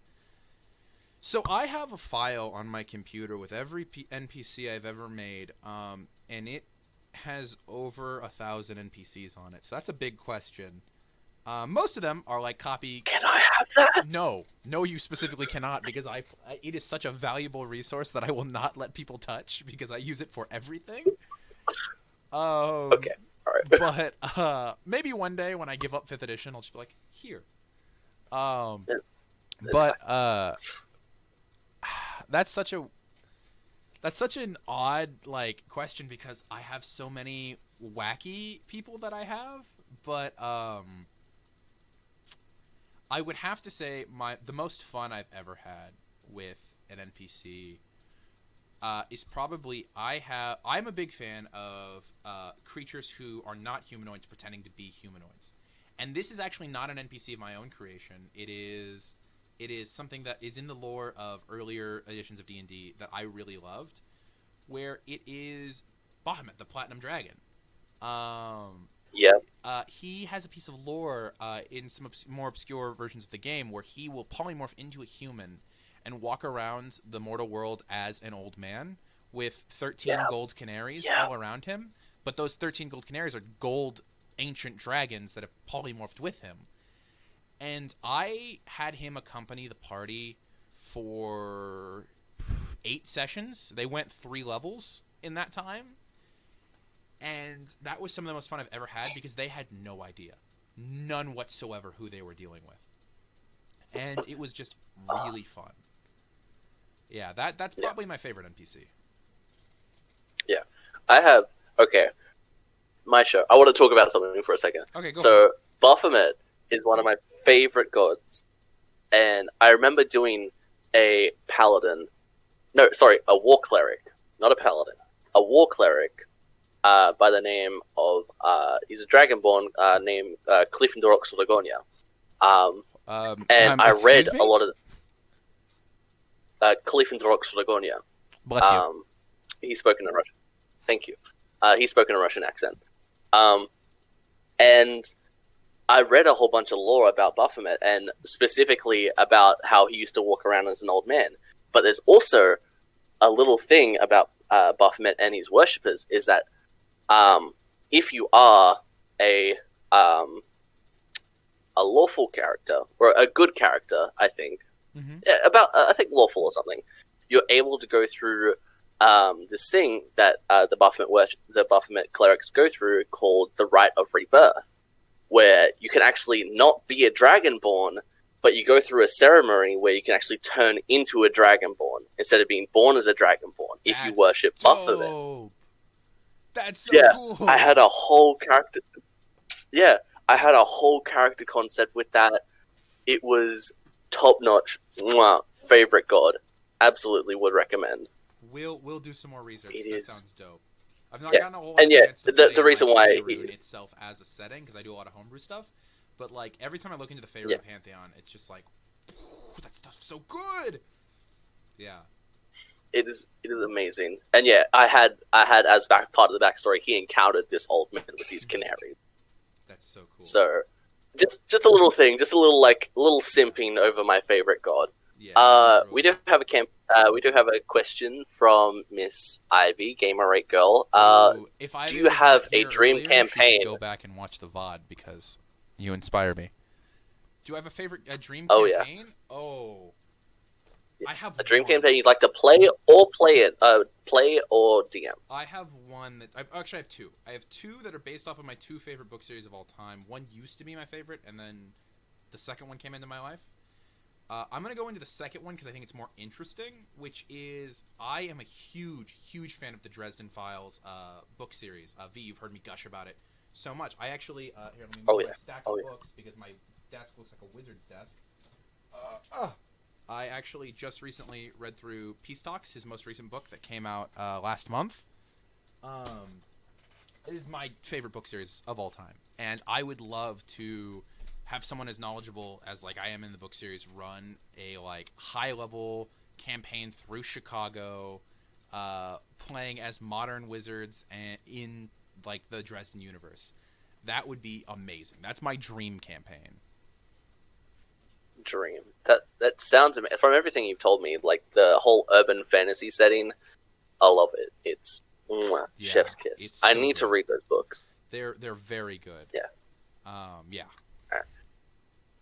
have a file on my computer with every NPC I've ever made, and it has over 1,000 NPCs on it. So that's a big question. Most of them are like copy. Can I have that? No, you specifically cannot, because it is such a valuable resource that I will not let people touch, because I use it for everything. Okay, all right. But maybe one day when I give up 5th edition, I'll just be like, here. That's such an odd, like, question, because I have so many wacky people that I have, but I would have to say the most fun I've ever had with an NPC is probably I'm a big fan of creatures who are not humanoids pretending to be humanoids. And this is actually not an NPC of my own creation. It is something that is in the lore of earlier editions of D&D that I really loved, where it is Bahamut, the Platinum Dragon. He has a piece of lore in some more obscure versions of the game where he will polymorph into a human and walk around the mortal world as an old man with 13 gold canaries all around him. But those 13 gold canaries are gold ancient dragons that have polymorphed with him. And I had him accompany the party for 8 sessions. They went 3 levels in that time. And that was some of the most fun I've ever had, because they had no idea. None whatsoever who they were dealing with. And it was just really fun. Yeah, that's probably my favorite NPC. Yeah, I have. Okay, my show. I want to talk about something for a second. Okay, go. So Baphomet is one of my favorite gods, and I remember doing a paladin. No, sorry, a war cleric, not a paladin. A war cleric, by the name of he's a dragonborn named Clifendorox Lagonia. And I read a lot of Clifendorox Lagonia. Bless you. He's spoken in Russian. Thank you. He's spoken a Russian accent. And I read a whole bunch of lore about Baphomet, and specifically about how he used to walk around as an old man. But there's also a little thing about Baphomet and his worshippers, is that if you are a lawful character, or a good character, I think, I think lawful or something, you're able to go through this thing that the Baphomet clerics go through called the Rite of Rebirth, where you can actually not be a dragonborn, but you go through a ceremony where you can actually turn into a dragonborn instead of being born as a dragonborn if you worship Baphomet. That's so cool. I had a whole character. Yeah, I had a whole character concept with that. It was top notch. Favorite god. Absolutely would recommend. We'll do some more research. That sounds dope. I've not gotten a whole lot of chance to play the reason why itself as a setting, because I do a lot of homebrew stuff. But like every time I look into the Faerun Pantheon, it's just like, that stuff's so good. Yeah. It is amazing. And yeah, I had as part of the backstory, he encountered this old man with these canaries. That's so cool. So just a little thing, just a little simping over my favorite god. Yeah, we do have a question from Miss Ivy, Gamer Rate Girl. Do you have a dream campaign? Go back and watch the VOD because you inspire me. Do I have a dream campaign? Yeah. Oh. I have a dream campaign you'd like to play or DM. I have one that I have two. I have two that are based off of my two favorite book series of all time. One used to be my favorite, and then the second one came into my life. I'm going to go into the second one because I think it's more interesting, which is I am a huge fan of the Dresden Files book series. V, you've heard me gush about it so much. I actually, here, let me move my stack of books because my desk looks like a wizard's desk. I actually just recently read through Peace Talks, his most recent book that came out last month. It is my favorite book series of all time, and I would love to have someone as knowledgeable as like I am in the book series run a like high level campaign through Chicago, playing as modern wizards and in like the Dresden universe. That would be amazing. That's my dream campaign. Dream. That sounds amazing. From everything you've told me, like the whole urban fantasy setting, I love it. It's chef's kiss. I need to read those books. They're very good. Yeah. Yeah.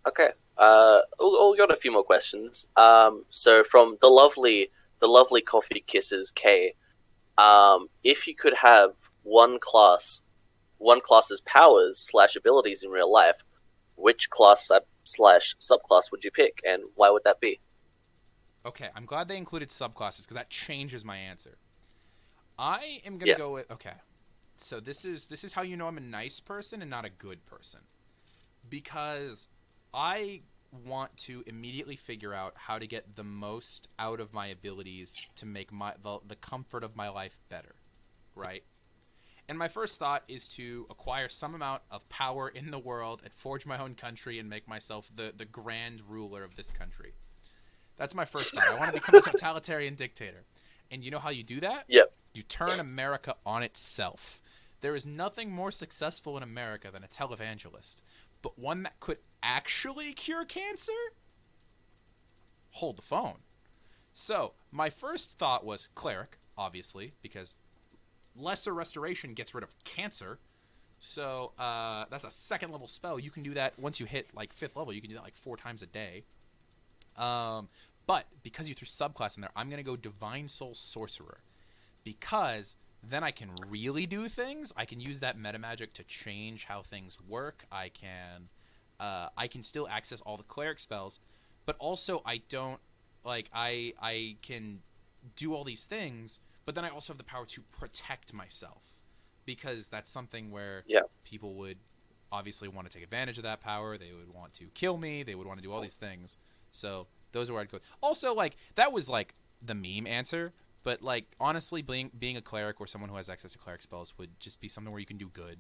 Okay. We got a few more questions. So from the lovely Coffee Kisses K, if you could have one class's powers / abilities in real life, which class / subclass would you pick, and why would that be? Okay, I'm glad they included subclasses because that changes my answer. I am gonna go with So this is how you know I'm a nice person and not a good person, because I want to immediately figure out how to get the most out of my abilities to make the comfort of my life better, right? And my first thought is to acquire some amount of power in the world and forge my own country and make myself the grand ruler of this country. That's my first thought. I want to become a totalitarian dictator. And you know how you do that? Yep. You turn America on itself. There is nothing more successful in America than a televangelist. But one that could actually cure cancer? Hold the phone. So, my first thought was cleric, obviously, because lesser restoration gets rid of cancer. So, that's a second level spell. You can do that once you hit, like, 5th level. You can do that, like, 4 times a day. But because you threw subclass in there, I'm going to go Divine Soul Sorcerer. Because then I can really do things. I can use that meta magic to change how things work. I can still access all the cleric spells, but also I don't Like I can do all these things, but then I also have the power to protect myself, because that's something where people would obviously want to take advantage of that power. They would want to kill me. They would want to do all these things. So those are where I'd go. Also, like, that was like the meme answer, but like honestly, being a cleric or someone who has access to cleric spells would just be something where you can do good.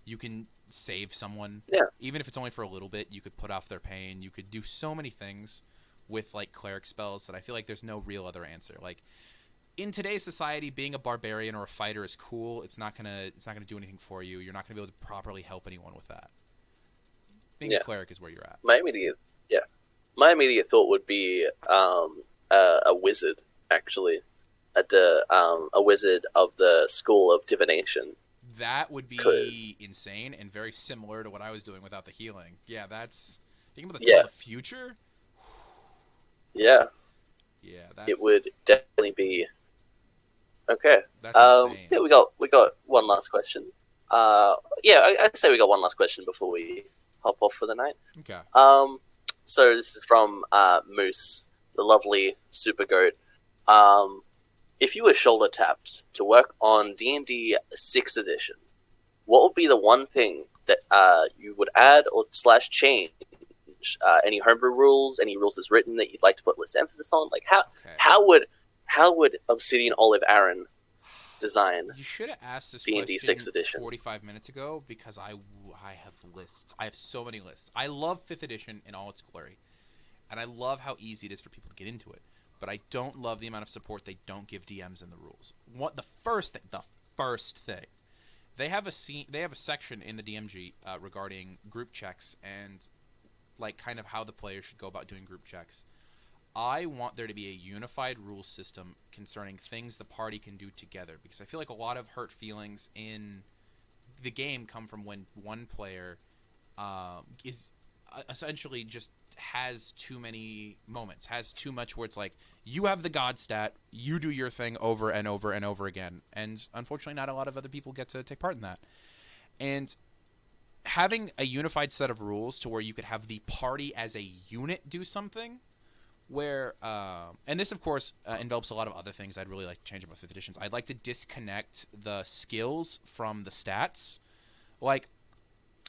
You can save someone, even if it's only for a little bit. You could put off their pain. You could do so many things with like cleric spells that I feel like there's no real other answer. Like, in today's society, being a barbarian or a fighter is cool. It's not gonna do anything for you. You're not gonna be able to properly help anyone with that. Being a cleric is where you're at. My immediate thought would be a wizard, actually, a wizard of the school of divination. That would be insane and very similar to what I was doing without the healing. Yeah, that's thinking about the future. Yeah. Yeah, it would definitely be okay. That's insane. Yeah, we got one last question. I'd say we got one last question before we hop off for the night. Okay. So this is from Moose, the lovely super goat. If you were shoulder tapped to work on D&D 6th edition, what would be the one thing that you would add or / change? Any homebrew rules, any rules as written that you'd like to put less emphasis on? Like how would ObsidianOlive Aaron design? You should have asked this D&D 6th edition 45 minutes ago, because I have lists. I have so many lists. I love 5th edition in all its glory, and I love how easy it is for people to get into it. But I don't love the amount of support they don't give DMs in the rules. The first thing, they have a section in the DMG regarding group checks and like kind of how the players should go about doing group checks. I want there to be a unified rules system concerning things the party can do together, because I feel like a lot of hurt feelings in the game come from when one player is essentially just has too many moments, has too much where it's like, you have the god stat, you do your thing over and over and over again, and unfortunately not a lot of other people get to take part in that. And having a unified set of rules to where you could have the party as a unit do something, where and this of course envelops a lot of other things I'd really like to change about 5th editions. I'd like to disconnect the skills from the stats. Like,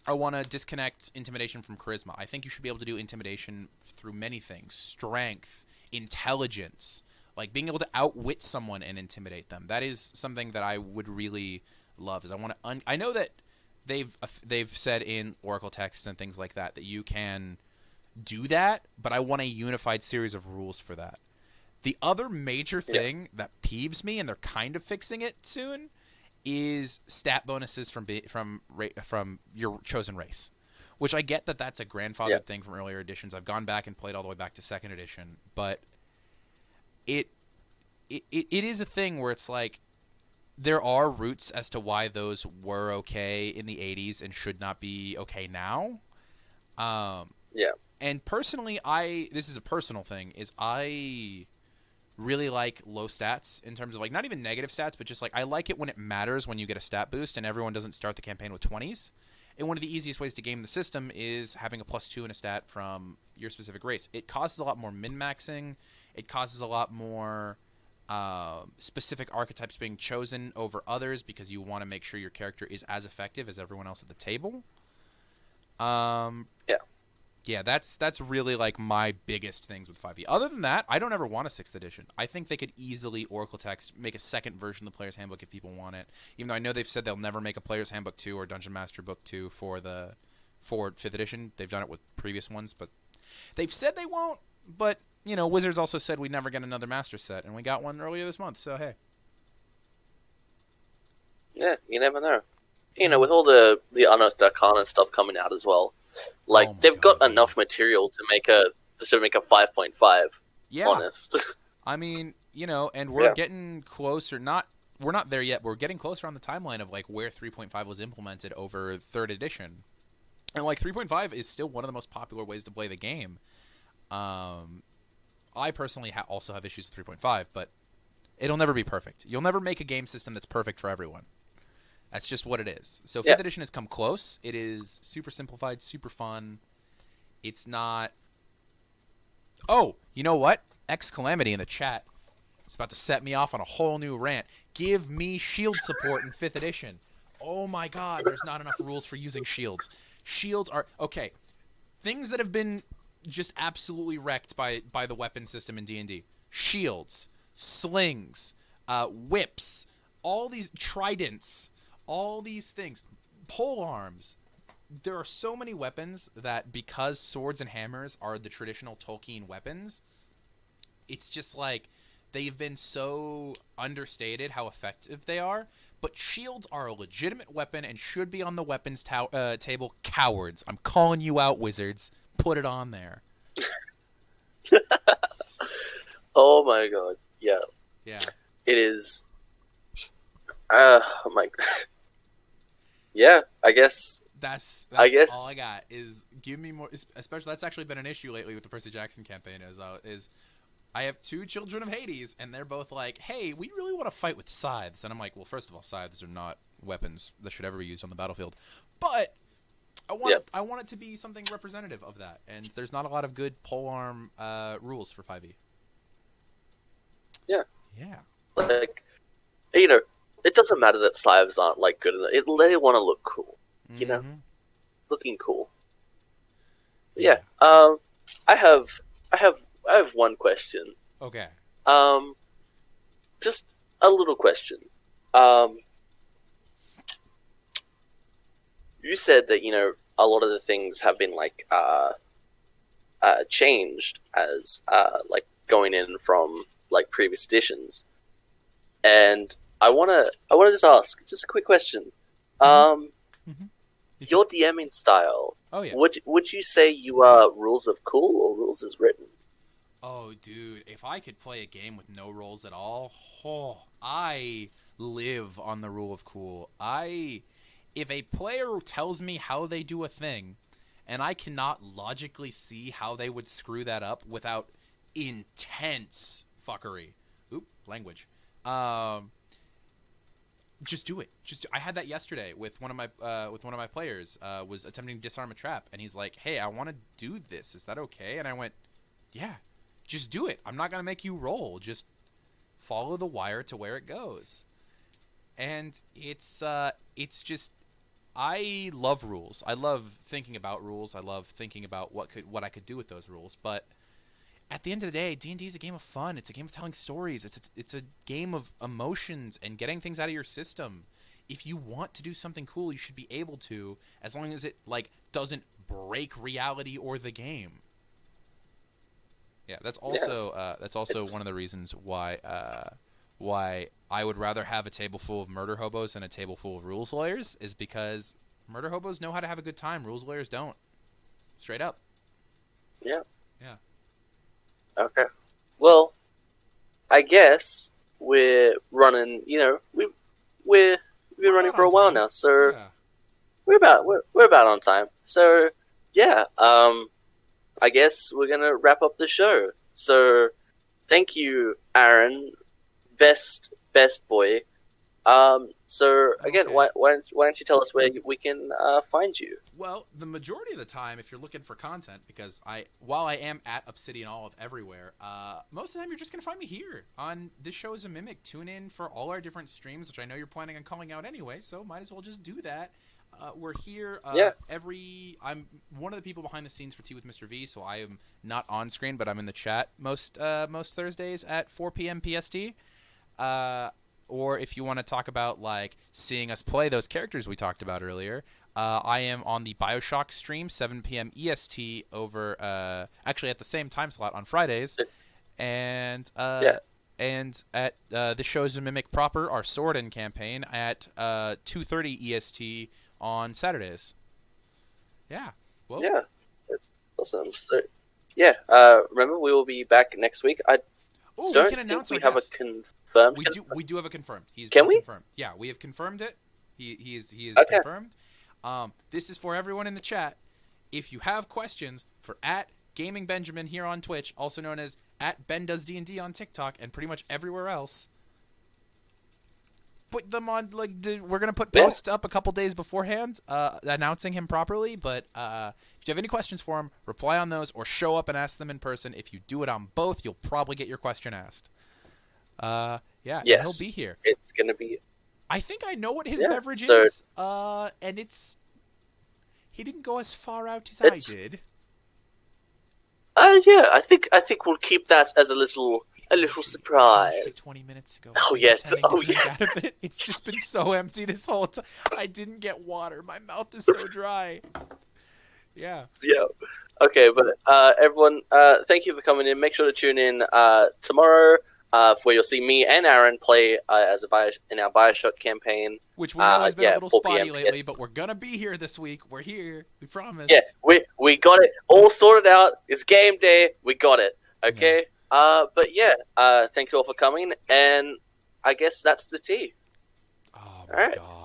I want to disconnect intimidation from charisma. I think you should be able to do intimidation through many things. Strength, intelligence, like being able to outwit someone and intimidate them. That is something that I would really love. Is I want to I know that they've said in Oracle texts and things like that you can do that, but I want a unified series of rules for that. The other major thing that peeves me, and they're kind of fixing it soon, is stat bonuses from your chosen race, which I get that that's a grandfathered thing from earlier editions. I've gone back and played all the way back to 2nd edition, but it is a thing where it's like there are roots as to why those were okay in the 80s and should not be okay now. And personally, this is a personal thing, is I really like low stats in terms of like not even negative stats, but just like I like it when it matters when you get a stat boost and everyone doesn't start the campaign with 20s. And one of the easiest ways to game the system is having a +2 in a stat from your specific race. It causes a lot more min-maxing. It causes a lot more specific archetypes being chosen over others, because you want to make sure your character is as effective as everyone else at the table. Yeah, that's really like my biggest things with 5e. Other than that, I don't ever want a 6th edition. I think they could easily Oracle text, make a second version of the Player's Handbook if people want it. Even though I know they've said they'll never make a Player's Handbook 2 or Dungeon Master Book 2 for 5th edition. They've done it with previous ones, but they've said they won't. But, you know, Wizards also said we'd never get another Master set, and we got one earlier this month, so hey. Yeah, you never know. You know, with all the Unearthed Arcana stuff coming out as well. Like, they've got enough material to make a 5.5. Yeah. Honest. I mean, you know, and we're getting closer. We're not there yet. But we're getting closer on the timeline of like where 3.5 was implemented over 3rd edition, and like 3.5 is still one of the most popular ways to play the game. I personally also have issues with 3.5, but it'll never be perfect. You'll never make a game system that's perfect for everyone. That's just what it is. So 5th edition has come close. It is super simplified, super fun. It's not... Oh, you know what? X Calamity in the chat is about to set me off on a whole new rant. Give me shield support in 5th edition. Oh my god, there's not enough rules for using shields. Shields are... Okay, things that have been just absolutely wrecked by the weapon system in D&D. Shields, slings, whips, all these tridents, all these things. Pole arms. There are so many weapons that, because swords and hammers are the traditional Tolkien weapons, it's just like they've been so understated how effective they are. But shields are a legitimate weapon and should be on the weapons table. Cowards. I'm calling you out, wizards. Put it on there. Oh my god. Yeah. Yeah. It is. Oh my god. Yeah, I guess. That's I guess all I got is give me more. Especially that's actually been an issue lately with the Percy Jackson campaign. Is I have 2 children of Hades, and they're both like, "Hey, we really want to fight with scythes." And I'm like, "Well, first of all, scythes are not weapons that should ever be used on the battlefield, but I want it to be something representative of that." And there's not a lot of good polearm rules for 5e. Yeah. Yeah. Like, you know, it doesn't matter that scythes aren't like good enough. They want to look cool. You know, looking cool. Yeah. I have one question. Okay. Just a little question. You said that, you know, a lot of the things have been like changed as like going in from like previous editions, and I wanna just ask just a quick question. Your DMing style. Oh yeah. Would you say you are rules of cool or rules as written? Oh, dude, if I could play a game with no rules at all, I live on the rule of cool. If a player tells me how they do a thing, and I cannot logically see how they would screw that up without intense fuckery. Oop, language. Just do it. I had that yesterday with one of my players. Was attempting to disarm a trap, and he's like, "Hey, I want to do this. Is that okay?" And I went, "Yeah, just do it. I'm not gonna make you roll. Just follow the wire to where it goes." And it's just, I love rules. I love thinking about rules. I love thinking about what I could do with those rules. But at the end of the day, D&D is a game of fun. It's a game of telling stories. It's a game of emotions and getting things out of your system. If you want to do something cool, you should be able to, as long as it like doesn't break reality or the game. Yeah, that's also one of the reasons why I would rather have a table full of murder hobos than a table full of rules lawyers, is because murder hobos know how to have a good time. Rules lawyers don't. Straight up. Yeah. Yeah. Okay. Well, I guess we're running. You know, we've been running for a while now, so yeah. we're about on time. So yeah, I guess we're gonna wrap up the show. So thank you, Aaron, best boy. So again, Okay. why don't you tell us where we can find you? Well, the majority of the time, if you're looking for content, because while I am at ObsidianOlive everywhere, most of the time you're just going to find me here on This Show is a Mimic. Tune in for all our different streams, which I know you're planning on calling out anyway, so might as well just do that. We're here I'm one of the people behind the scenes for Tea with Mr. V, so I am not on screen, but I'm in the chat most Thursdays at 4 p.m. PST. Or if you want to talk about like seeing us play those characters we talked about earlier, I am on the BioShock stream 7 p.m. EST over actually at the same time slot on Fridays, and at the show's a Mimic proper, our Sword-In campaign at 2:30 EST on Saturdays. Yeah. Well. Yeah, that's awesome. So yeah, remember we will be back next week. Oh, don't we can think announce we our have guest. a confirmed. We do have a confirmed. Can we? Confirmed. Yeah, we have confirmed it. He is Okay. confirmed. This is for everyone in the chat. If you have questions for @GamingBenjamin here on Twitch, also known as @BenDoesDND on TikTok and pretty much everywhere else, put them on. Like, we're gonna put Yeah. posts up a couple days beforehand, announcing him properly. But if you have any questions for him, reply on those or show up and ask them in person. If you do it on both, you'll probably get your question asked. Yeah, and Yes. he'll be here. It's gonna be. I think I know what his Yeah, beverage so- is. And it's. He didn't go as far out as I did. Yeah, I think we'll keep that as a little Finished it surprise. 20 minutes ago. Oh, I'm yes. pretending to Oh, drink yeah. out of it. It's just been so empty this whole time. I didn't get water. My mouth is so dry. Yeah. Yeah. Okay, but everyone, thank you for coming in. Make sure to tune in tomorrow, where you'll see me and Aaron play in our Bioshock campaign. Which we know has been a little 4 p.m. spotty lately, Yes. but we're gonna be here this week. We're here. We promise. Yeah, we got it all sorted out. It's game day. We got it. Okay. But yeah, thank you all for coming, and I guess that's the tea. Oh All my right. god.